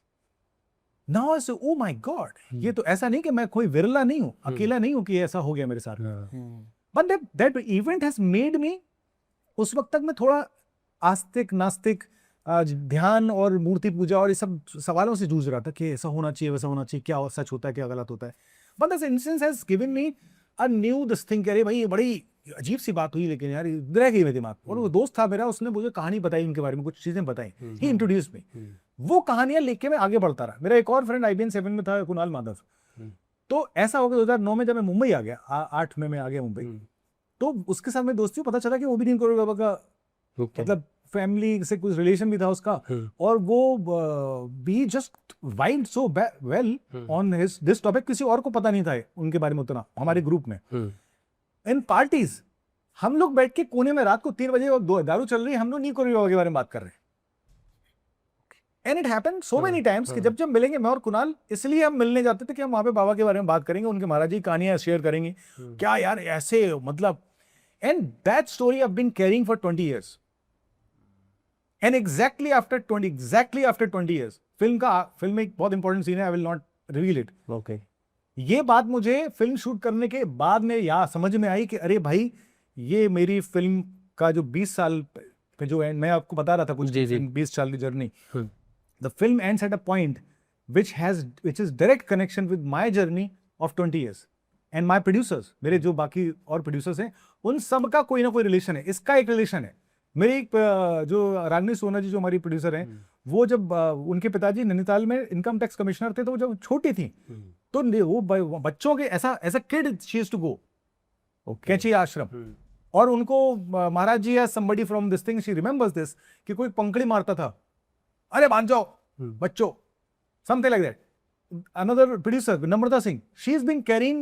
Now I say oh my God, ये तो ऐसा नहीं कि मैं कोई विरला नहीं हूँ, अकेला नहीं हूँ कि ऐसा हो गया मेरे साथ। But that event has made me, उस वक्त तक मैं थोड़ा आस्तिक नास्तिक, ध्यान और मूर्ति पूजा और ये सब सवालों से जूझ रहा था कि ऐसा होना चाहिए, वैसा होना चाहिए, क्या सच होता है, क्या गलत होता है। But this instance has given me a new this thing, अरे भाई ये बड़ी अजीब सी बात हुई, लेकिन यार रह गई मेरे दिमाग। और वो दोस्त था मेरा, उसने मुझे कहानी बताई उनके बारे में, कुछ चीजें बताई, ही इंट्रोड्यूस मी। वो कहानियां लेके मैं आगे बढ़ता रहा। मेरा एक और फ्रेंड IBN 7 में था, कुणाल माधव। तो ऐसा हो गया 2009 में जब मैं मुंबई आ गया, 8 में मैं आ गया मुंबई, तो उसके साथ में दोस्ती, पता चला कि वो भी नीम करोड़ बाबा का मतलब फैमिली से कुछ रिलेशन भी था उसका, और वो be just wide so well on his this topic, किसी और को पता नहीं था उनके बारे में उतना हमारे ग्रुप में। इन पार्टीज हम लोग बैठ के कोने में रात को 3 बजे और दारू चल रही है, हम लोग नीको बाबा के बारे में बात कर रहे हैं। And it happened so many times कि जब जब मिलेंगे मैं और कुणाल, इसलिए हम मिलने जाते थे कि हम वहां पे बाबा के बारे में बात करेंगे, उनके महाराज जी कहानियां शेयर करेंगे, क्या यार ऐसे मतलब। And that story I have been carrying for 20 years. And exactly after 20 years film में एक बहुत इंपॉर्टेंट सीन है, I will not reveal it. Okay. ये बात मुझे फिल्म शूट करने के बाद में या समझ में आई कि अरे भाई, ये मेरी फिल्म का जो 20 साल पे जो एंड, मैं आपको बता रहा था कुछ 20 साल की journey, the film ends at a point which is direct connection with my journey of 20 years. And my producers, मेरे जो बाकी और प्रोड्यूसर्स हैं, उन सब का कोई ना कोई रिलेशन है, इसका एक रिलेशन है। मेरी एक जो रागनी सोना जी जो हमारी प्रोड्यूसर हैं, वो जब उनके पिताजी नैनीताल में इनकम टैक्स कमिश्नर थे, तो जब छोटी थी तो वो बच्चों के ऐसा kid she used to go Kainchi ashram, और उनको महाराज जी या somebody from this thing she remembers this कि कोई पंखड़ी मारता था, अरे बांध जाओ बच्चों, something like that. Another producer, Namrata Singh, she's been carrying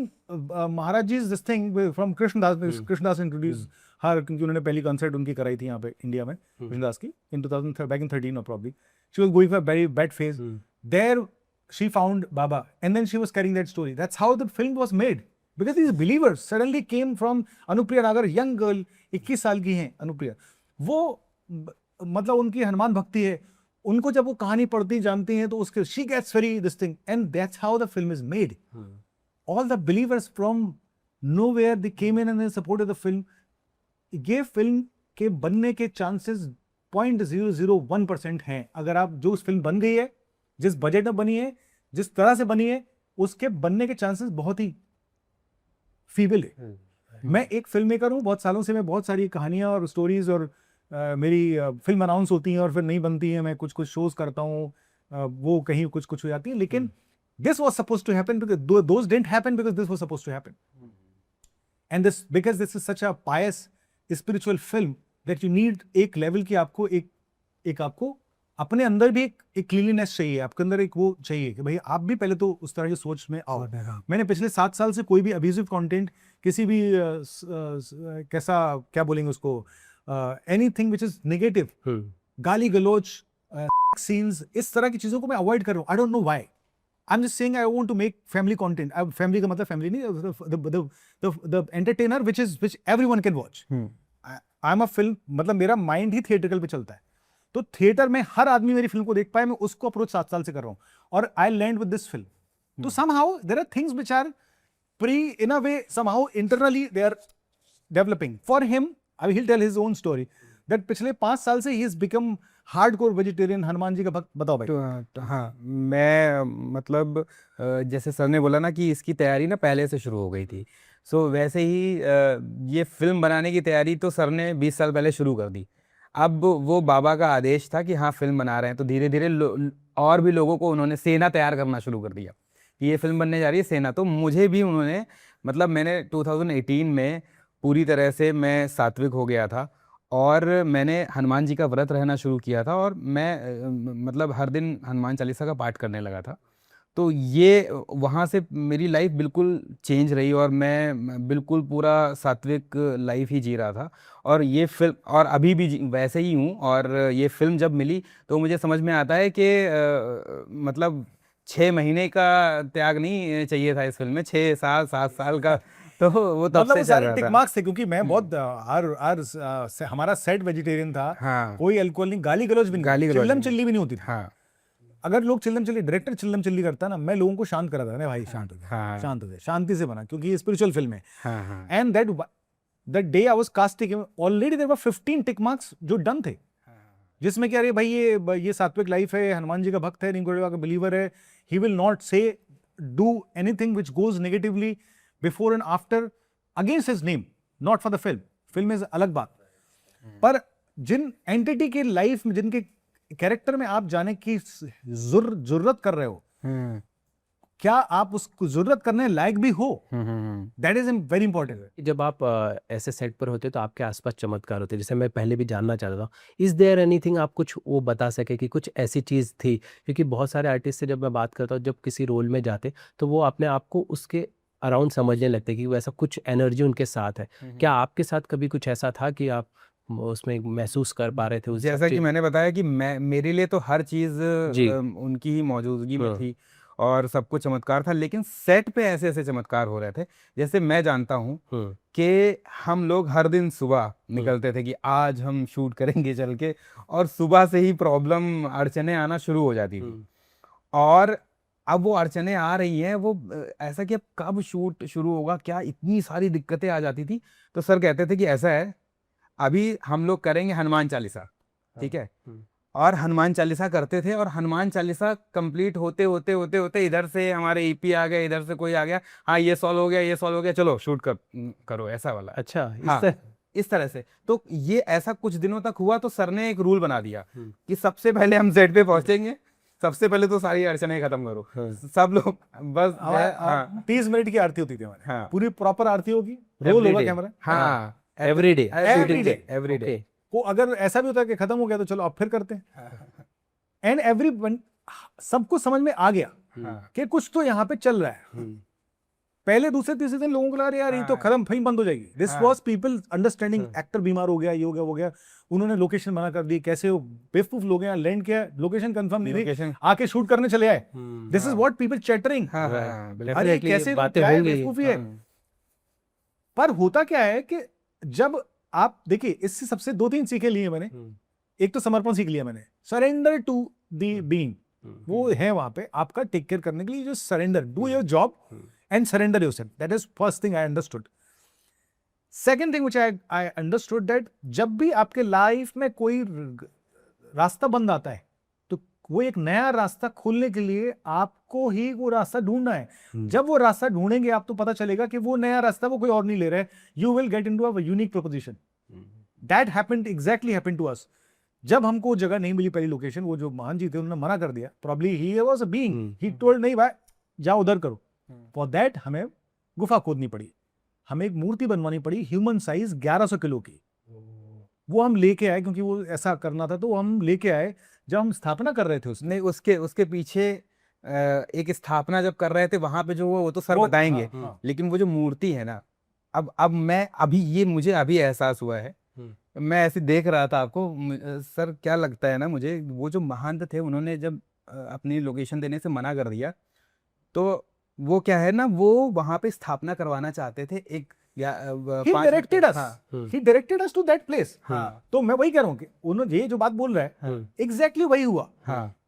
Maharaj Ji's this thing from Krishnadas. Krishnadas introduced her क्योंकि उन्होंने पहली कंसर्ट उनकी कराई थी यहाँ पे इंडिया में, कृष्णदास की, in 2013 or probably. She was going for a very bad phase. There she found Baba and then she was carrying that story. That's how the film was made. Because these believers suddenly came from Anupriya Nagar, young girl, 21 साल की हैं अनुप्रिया, वो मतलब उनकी हनुमान भक्ति है, उनको जब वो कहानी पढ़ती जानती हैं तो उसके she gets very this thing, and that's how the film is made. All the believers from nowhere they came in and they supported the film. ये फिल्म के बनने के चांसेस 0.001% हैं। अगर आप जो उस फिल्म बन गई है, जिस बजट में बनी है, जिस तरह से बनी है, उसके बनने के चांसेस बहुत ही फीबल है। मैं एक फिल्म मेकर हूँ, बहुत सालों से मैं बहुत सारी कहानियां और स्टोरीज और मेरी फिल्म अनाउंस होती हैं और फिर नहीं बनती हैं, मैं कुछ शोज करता हूँ, वो कहीं कुछ हो जाती है, लेकिन this was supposed to happen because those didn't happen because this was supposed to happen, and this because this is such a pious spiritual film that you need एक लेवल की आपको एक आपको अपने अंदर भी एक क्लीनलीनेस चाहिए, आपके अंदर एक वो चाहिए कि भाई आप भी पहले तो उस तरह की सोच में आओ। मैंने पिछले 7 साल से कोई भी अब्यूजिव कंटेंट, किसी भी कैसा क्या बोलेंगे उसको, एनीथिंग व्हिच इज नेगेटिव, गाली गलौज, सीन्स, इस तरह की चीजों को मैं अवॉइड कर रहा हूँ। I don't know why, I am just saying I want to make family content. Family का मतलब फैमिली नहीं, the entertainer which everyone can watch. I am a film, मतलब मेरा माइंड ही थिएट्रिकल पे चलता है, तो थिएटर में हर आदमी मेरी फिल्म को देख पाए, मैं उसको अप्रोच 7 साल से कर रहा हूं, और I land with this film. तो somehow there are things which are pre in a way, somehow internally they are developing for him. I will tell his own story that पिछले 5 साल से ही is become hardcore vegetarian, Hanuman ji का भक्त। बताओ भाई। तो हाँ, मैं मतलब जैसे सर ने बोला ना कि इसकी तैयारी ना पहले से शुरू हो गई थी, सो वैसे ही ये फिल्म बनाने की तैयारी तो सर ने 20 साल पहले शुरू कर दी। अब वो बाबा का आदेश था कि हाँ फिल्म बना रहे हैं, तो धीरे धीरे और भी लोगों को उन्होंने सेना तैयार करना शुरू कर दिया कि ये फिल्म बनने जा रही है सेना। तो मुझे भी उन्होंने, मतलब मैंने 2018 में पूरी तरह से मैं सात्विक हो गया था और मैंने हनुमान जी का व्रत रहना शुरू किया था, और मैं मतलब हर दिन हनुमान चालीसा का पाठ करने लगा था। तो ये वहाँ से मेरी लाइफ बिल्कुल चेंज रही और मैं बिल्कुल पूरा सात्विक लाइफ ही जी रहा था। और ये फिल्म, और अभी भी वैसे ही हूँ, और ये फिल्म जब मिली तो मुझे समझ में आता है कि मतलब 6 महीने का त्याग नहीं चाहिए था इस फिल्म में, 6 साल 7 साल का, तो वो तब से चल रहा टिक था। मार्क्स थे, क्योंकि मैं बहुत हमारा सेट वेजिटेरियन था। हाँ, कोई अल्कोहल नहीं, गाली गलौज भी नहीं, चिल्लम चिल्ली भी नहीं होती थी। हाँ, अगर लोग चिल्लम चिल्ली, डायरेक्टर चिल्लम चिल्ली करता ना, मैं लोगों को शांत कराता था, भाई शांत हो जाए, हाँ, शांत हो जाए, शांति से बना, क्योंकि ये स्पिरिचुअल फिल्म है। हाँ, हाँ, and that day I was casting, already there were 15 tick marks जो डन थे, जिसमें कि अरे भाई ये सात्विक लाइफ है, हनुमान जी का भक्त है, निंगोड़वा का बिलीवर है, ही विल नॉट से do anything which goes negatively before and after against his name, not for the film. Film is अलग बात, पर जिन एंटिटी के लाइफ में, जिनके कैरेक्टर में आप जाने की जुर्रत कर रहे हो, क्या आप उसको जरूरत करने लायक भी हो, दैट इज वेरी इंपॉर्टेंट। जब आप ऐसे सेट पर होते तो आपके आसपास चमत्कार होते, जैसे मैं पहले भी जानना चाहता था, इज देयर एनीथिंग आप कुछ वो बता सके कि कुछ ऐसी चीज़ थी? क्योंकि बहुत सारे आर्टिस्ट से जब मैं बात करता हूँ, जब किसी रोल में जाते तो वो अपने आप को उसके अराउंड समझने लगते कि वैसा कुछ एनर्जी उनके साथ है। क्या आपके साथ कभी कुछ ऐसा था कि आप उसमें महसूस कर पा रहे थे उस सब जैसा कि चीज? मैंने बताया कि मैं मेरे लिए तो हर चीज जी। उनकी ही मौजूदगी में हाँ। थी और सब कुछ चमत्कार था, लेकिन सेट पे ऐसे ऐसे चमत्कार हो रहे थे। जैसे मैं जानता हूँ हम्म, कि हम लोग हर दिन सुबह निकलते थे कि आज हम शूट करेंगे चल के, और सुबह से ही प्रॉब्लम अड़चने आना शुरू हो जाती थी। और अब वो अड़चने आ रही हैं, वो ऐसा कि अब कब शूट शुरू होगा, क्या इतनी सारी दिक्कतें आ जाती थी। तो सर कहते थे कि ऐसा है, अभी हम लोग करेंगे हनुमान चालीसा, ठीक है। और हनुमान चालीसा करते थे, और हनुमान चालीसा कंप्लीट होते होते होते होते इधर से हमारे ईपी आ गए, इधर से कोई आ गया, हाँ ये सॉल्व हो गया, ये सॉल्व हो गया, चलो शूट करो, ऐसा वाला। अच्छा, इस हाँ, तरह। इस तरह से। तो ये ऐसा कुछ दिनों तक हुआ, तो सर ने एक रूल बना दिया कि सबसे पहले हम सेट पे पहुंचेंगे, सबसे पहले तो सारी अड़चने खत्म करो, सब लोग बस हाँ 30 मिनट की आरती होती थी हमारी, हाँ पूरी प्रॉपर आरती होगी, रोल Every होगा day। कैमरा। हाँ every day. Every day। Every वो अगर ऐसा भी होता है कि खत्म हो गया तो चलो अब फिर करते हैं, एंड एवरी सबको समझ में आ गया कि कुछ तो यहाँ पे चल रहा है। पहले दूसरे तीसरे दिन लोगों को लगा यार ये तो खत्म, फिल्म बंद हो जाएगी। This was people understanding, actor बीमार हो गया, ये हो गया वो गया, उन्होंने लोकेशन मना कर दी, कैसे वो बेवकूफ लोग हैं, लैंड किया, लोकेशन कंफर्म नहीं थी, आके शूट करने चले आए। This is what people chattering, अरे कैसे बातें क्या है, होंगी। बेवकूफी है। पर होता क्या है कि जब आप देखिए, इससे सबसे 2-3 सीखे लिए मैंने। एक तो समर्पण सीख लिया मैंने, सरेंडर टू द बीइंग, वो है वहां पे आपका टेक केयर करने के लिए, जो surrender, do your job and surrender yourself, that is first thing I understood. Second thing which I understood, that जब भी आपके लाइफ में कोई रास्ता बंद आता है तो वो एक नया रास्ता खोलने के लिए आपको ही वो रास्ता ढूंढना है। जब वो रास्ता ढूंढेंगे आप, तो पता चलेगा कि वो नया रास्ता वो कोई और नहीं ले रहा है, you will get into a unique proposition. That happened, exactly happened to us. जब हमको जगह नहीं मिली, पहली लोकेशन, वो जो महान जी थे उन्होंने मना कर दिया, probably he was a being, he told नहीं भाई जाओ उधर करो। फॉर दैट हमें गुफा खोदनी पड़ी, हमें एक मूर्ति बनवानी पड़ी ह्यूमन साइज 1100 किलो की। वो हम लेके आए, क्योंकि वो ऐसा करना था तो हम लेके आए। जब हम स्थापना कर रहे थे उसमें, नहीं, उसके पीछे एक स्थापना जब कर रहे थे वहां पे, जो वो तो सर बताएंगे, लेकिन वो जो मूर्ति है ना, अब मैं अभी ये मुझे अभी एहसास हुआ है, मैं ऐसे देख रहा था आपको, सर क्या लगता है ना मुझे, वो जो महंत थे उन्होंने जब अपनी लोकेशन देने से मना कर दिया, तो वो क्या है ना, वो वहां पे स्थापना करवाना चाहते थे एक he directed us, he directed us to that place। तो मैं वही कह रहा हूँ कि उन्होंने ये जो बात बोल रहा है एग्जैक्टली वही हुआ।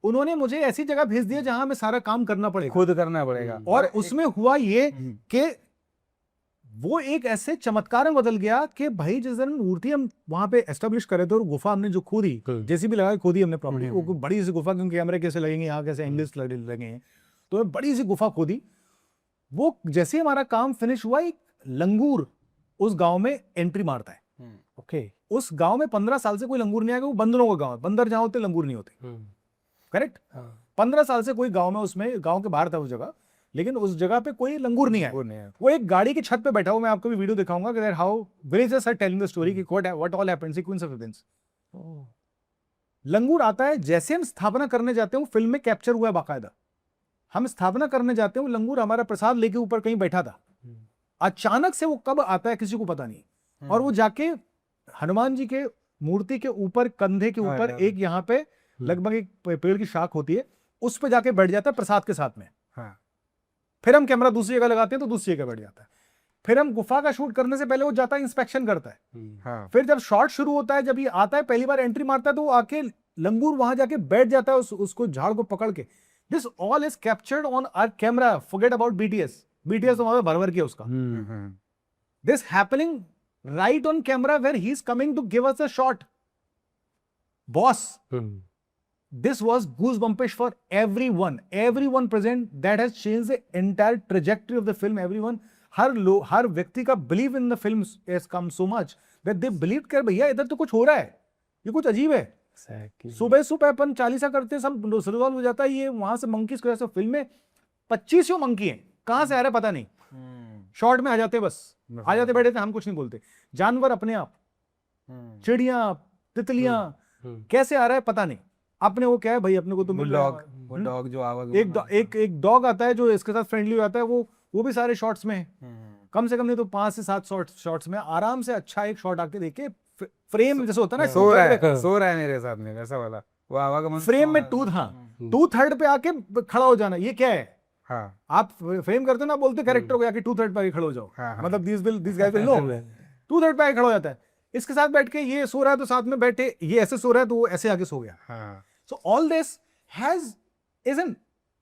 उन्होंने मुझे ऐसी जगह भेज दिया जहां हमें सारा काम करना पड़ेगा, खुद करना पड़ेगा। और उसमें हुआ ये कि वो एक ऐसे चमत्कार में बदल गया कि भाई जिस दिन मूर्ति हम वहां पे एस्टेब्लिश करे थे, और गुफा हमने जो खोदी, जैसी भी लगा खोदी हमने प्रॉपर्टी, वो बड़ी सी गुफा, क्योंकि कैमरे कैसे लगेंगे यहाँ, कैसे एंगल्स लगेंगे, तो बड़ी सी गुफा खोदी। वो जैसे हमारा काम फिनिश हुआ, एक लंगूर उस गांव में एंट्री मारता है। ओके, उस गांव में 15 साल से कोई लंगूर नहीं आएगा, वो बंदरों का गांव है, बंदर जहां होते लंगूर नहीं होते, करेक्ट। 15 साल से कोई गांव में, उसमें गांव के बाहर था वो जगह, लेकिन उस जगह पे कोई लंगूर नहीं आया। वो एक गाड़ी की छत पे बैठा हुआ, मैं आपको भी वीडियो दिखाऊंगा कि how villagers are telling the story कि what all happened, sequence of events. लंगूर आता है, जैसे हम स्थापना करने जाते हैं, फिल्म में कैप्चर हुआ है बाकायदा, हम स्थापना करने जाते हैं, लंगूर हमारा प्रसाद लेके ऊपर कहीं बैठा था, अचानक से वो कब आता है किसी को पता नहीं, और वो जाके हनुमान जी के मूर्ति के ऊपर, कंधे के ऊपर एक यहाँ पे लगभग एक पेड़ की शाख होती है, उस पे जाके बैठ जाता है प्रसाद के साथ में। फिर हम कैमरा दूसरी जगह लगाते हैं तो दूसरी जगह बैठ जाता है। फिर हम गुफा का शूट करने से पहले वो जाता है, इंस्पेक्शन करता है। फिर जब शॉट शुरू होता है, जब ये आता है, पहली बार एंट्री मारता है, तो वो आके लंगूर वहां जाके बैठ जाता है, उसको झाड़ को पकड़ के। This all is captured on our camera, forget about BTS तो वहां पे भर किया उसका। This happening right on camera where he is coming to give us a shot, boss. This was goosebumpish for everyone present. That has changed the entire trajectory of the film. Everyone, हर व्यक्ति का belief in the film has come so much that they believed कि भैया इधर तो कुछ हो रहा है, ये कुछ अजीब है। सुबह सुबह अपन चालीसा करते हैं, सब रिजॉल्व हो जाता है, ये वहां से मंकीज को ऐसे फिल्म में 25 मंकी हैं, कहां से आ रहा है पता नहीं, शॉर्ट में आ जाते, बस आ जाते, बैठे थे, हम कुछ नहीं बोलते। जानवर अपने आप, चिड़िया, तितलियां, कैसे आ रहा है पता नहीं, अपने वो क्या है भाई, अपने को तो मिल रहा है। वो डॉग जो आवाज एक डॉग आता है जो इसके साथ फ्रेंडली हो जाता है, वो भी सारे शॉट्स में है। कम से कम नहीं तो 5 से 7 शॉट्स में आराम से अच्छा एक शॉट आके देखे, फ्रेम जैसे होता है ना, सो रहा है मेरे साथ में, वैसा वाला वो आवागमन फ्रेम में टू थर्ड पे आके खड़ा हो जाना, ये क्या है? हाँ आप फ्रेम करते हो ना, बोलते कैरेक्टर को आके 2/3 पे आके खड़े हो जाओ, हाँ। मतलब दिस गाय विल नो 2/3 पे आके खड़ा हो जाता है। इसके साथ बैठ के ये सो रहा है तो साथ में बैठे, ये ऐसे सो रहा है तो वो ऐसे आके सो गया। हाँ so all this isn't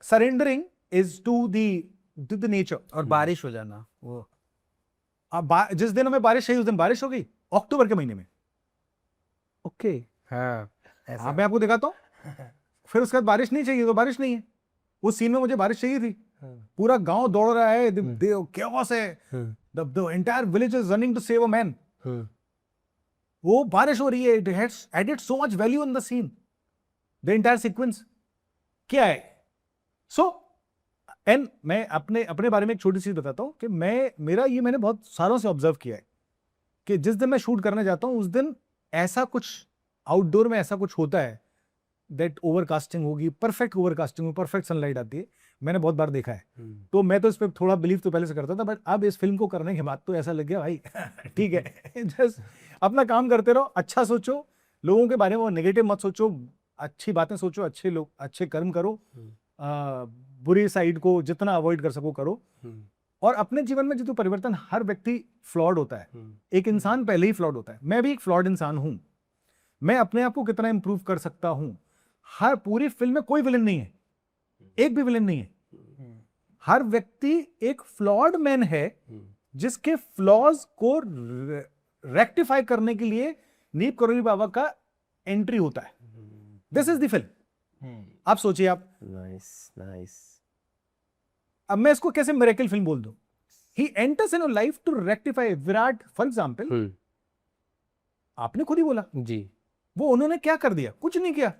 surrendering is to the nature। और बारिश हो जाना, वो जिस दिन हमें बारिश चाहिए उस दिन बारिश हो गई, अक्टूबर के महीने में। ओके। हाँ हाँ, मैं आपको दिखाता हूँ। फिर उसके बाद बारिश नहीं चाहिए तो बारिश नहीं है। उस सीन में मुझे बारिश चाहिए थी, पूरा गांव दौड़ रहा है, chaos है, the entire village is running to save a man। वो बारिश हो रही है, it has added so much value in the scene, the entire sequence। क्या है? So एंड मैं अपने बारे में एक छोटी सी बताता हूँ कि मैंने बहुत सालों से ऑब्जर्व किया है कि जिस दिन मैं शूट करने जाता हूँ उस दिन ऐसा कुछ आउटडोर में ऐसा कुछ होता है, दैट ओवरकास्टिंग होगी, परफेक्ट ओवरकास्टिंग होगी, परफेक्ट सनलाइट आती है, मैंने बहुत बार देखा है। तो मैं तो इस पर थोड़ा बिलीव तो पहले से करता था, बट अब इस फिल्म को करने के बाद तो ऐसा लग गया भाई ठीक है, जस्ट अपना काम करते रहो, अच्छा सोचो, लोगों के बारे में नेगेटिव मत सोचो, अच्छी बातें सोचो, अच्छे लोग, अच्छे कर्म करो, बुरी साइड को जितना अवॉइड कर सको करो। और अपने जीवन में जो परिवर्तन, हर व्यक्ति फ्लॉड होता है, एक इंसान पहले ही फ्लॉड होता है, मैं भी एक फ्लॉड इंसान हूं। मैं अपने आप को कितना इंप्रूव कर सकता हूं। हर पूरी फिल्म में कोई विलन नहीं है, एक भी विलन नहीं है, हर व्यक्ति एक फ्लॉड मैन है जिसके फ्लॉज को रेक्टिफाई करने के लिए नीप करोली बाबा का एंट्री होता है। This is the film. आप सोचिए, आप नाइस। अब मैं इसको कैसे मिरेकल फिल्म बोल दूं? He enters in your life to rectify. Virat for example, आपने खुद ही बोला जी, वो उन्होंने क्या कर दिया? कुछ नहीं किया।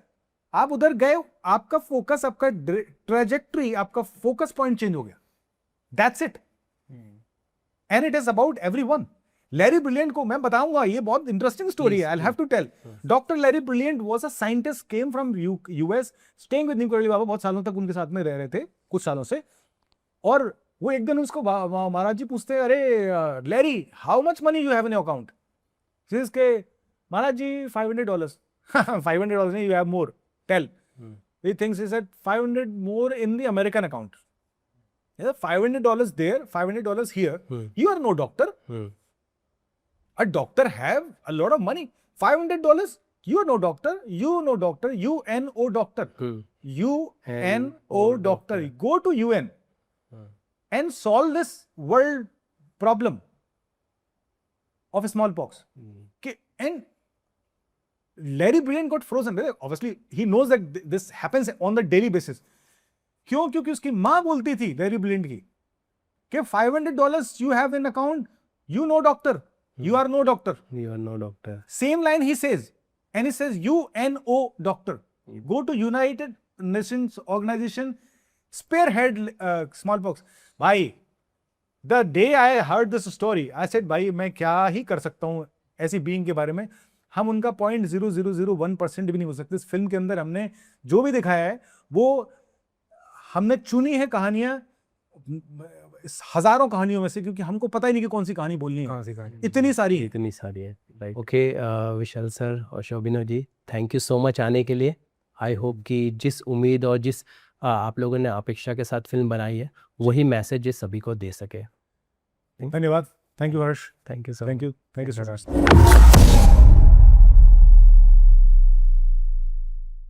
आप उधर गए, आपका फोकस, आपका ट्रेजेक्टरी, आपका फोकस पॉइंट चेंज हो गया, that's it. And it is about everyone. Larry Brilliant को मैं बताऊंगा, ये बहुत इंटरेस्टिंग स्टोरी है, I have to tell. Doctor Larry Brilliant was a scientist, came from US, staying with Neem Karoli बाबा, बहुत सालों तक उनके साथ में रह रहे थे, कुछ सालों से। और वो एक दिन उसको महाराज जी पूछते हैं, अरे Larry, how much money you have in your account? के महाराज जी $500 $500 नहीं, you have more, tell. He thinks he said 500 more in the American account. Yeah, $500 there, $500 here. You are no doctor. A doctor have a lot of money. $500, you are no doctor. You no doctor. UNO doctor. UNO doctor. Go to UN and solve this world problem of smallpox. And Larry Brilliant got frozen. Obviously, he knows that this happens on the daily basis. क्यों? क्योंकि उसकी माँ बोलती थी Larry Brilliant की कि $500 you have in account, you no doctor, you are no doctor. You are no doctor. Same line he says, and he says UNO doctor. Go to United Nations Organization, spearhead smallpox. भाई, the day I heard this story, I said भाई मैं क्या ही कर सकता हूँ ऐसी being के बारे में। हम उनका 0.0001% भी नहीं हो सकते। इस फिल्म के अंदर हमने जो भी दिखाया है वो हमने चुनी है कहानियां हजारों कहानियों में से, क्योंकि हमको पता ही नहीं कि कौन सी कहानी बोलनी है, इतनी सारी है। राइट। ओके विशाल सर और शोभिनो जी, थैंक यू सो मच आने के लिए। आई होप कि जिस उम्मीद और जिस आप लोगों ने अपेक्षा के साथ फिल्म बनाई है वही मैसेज सभी को दे सके। धन्यवाद। Thank you Harsh. Thank you sir. Thank you so much.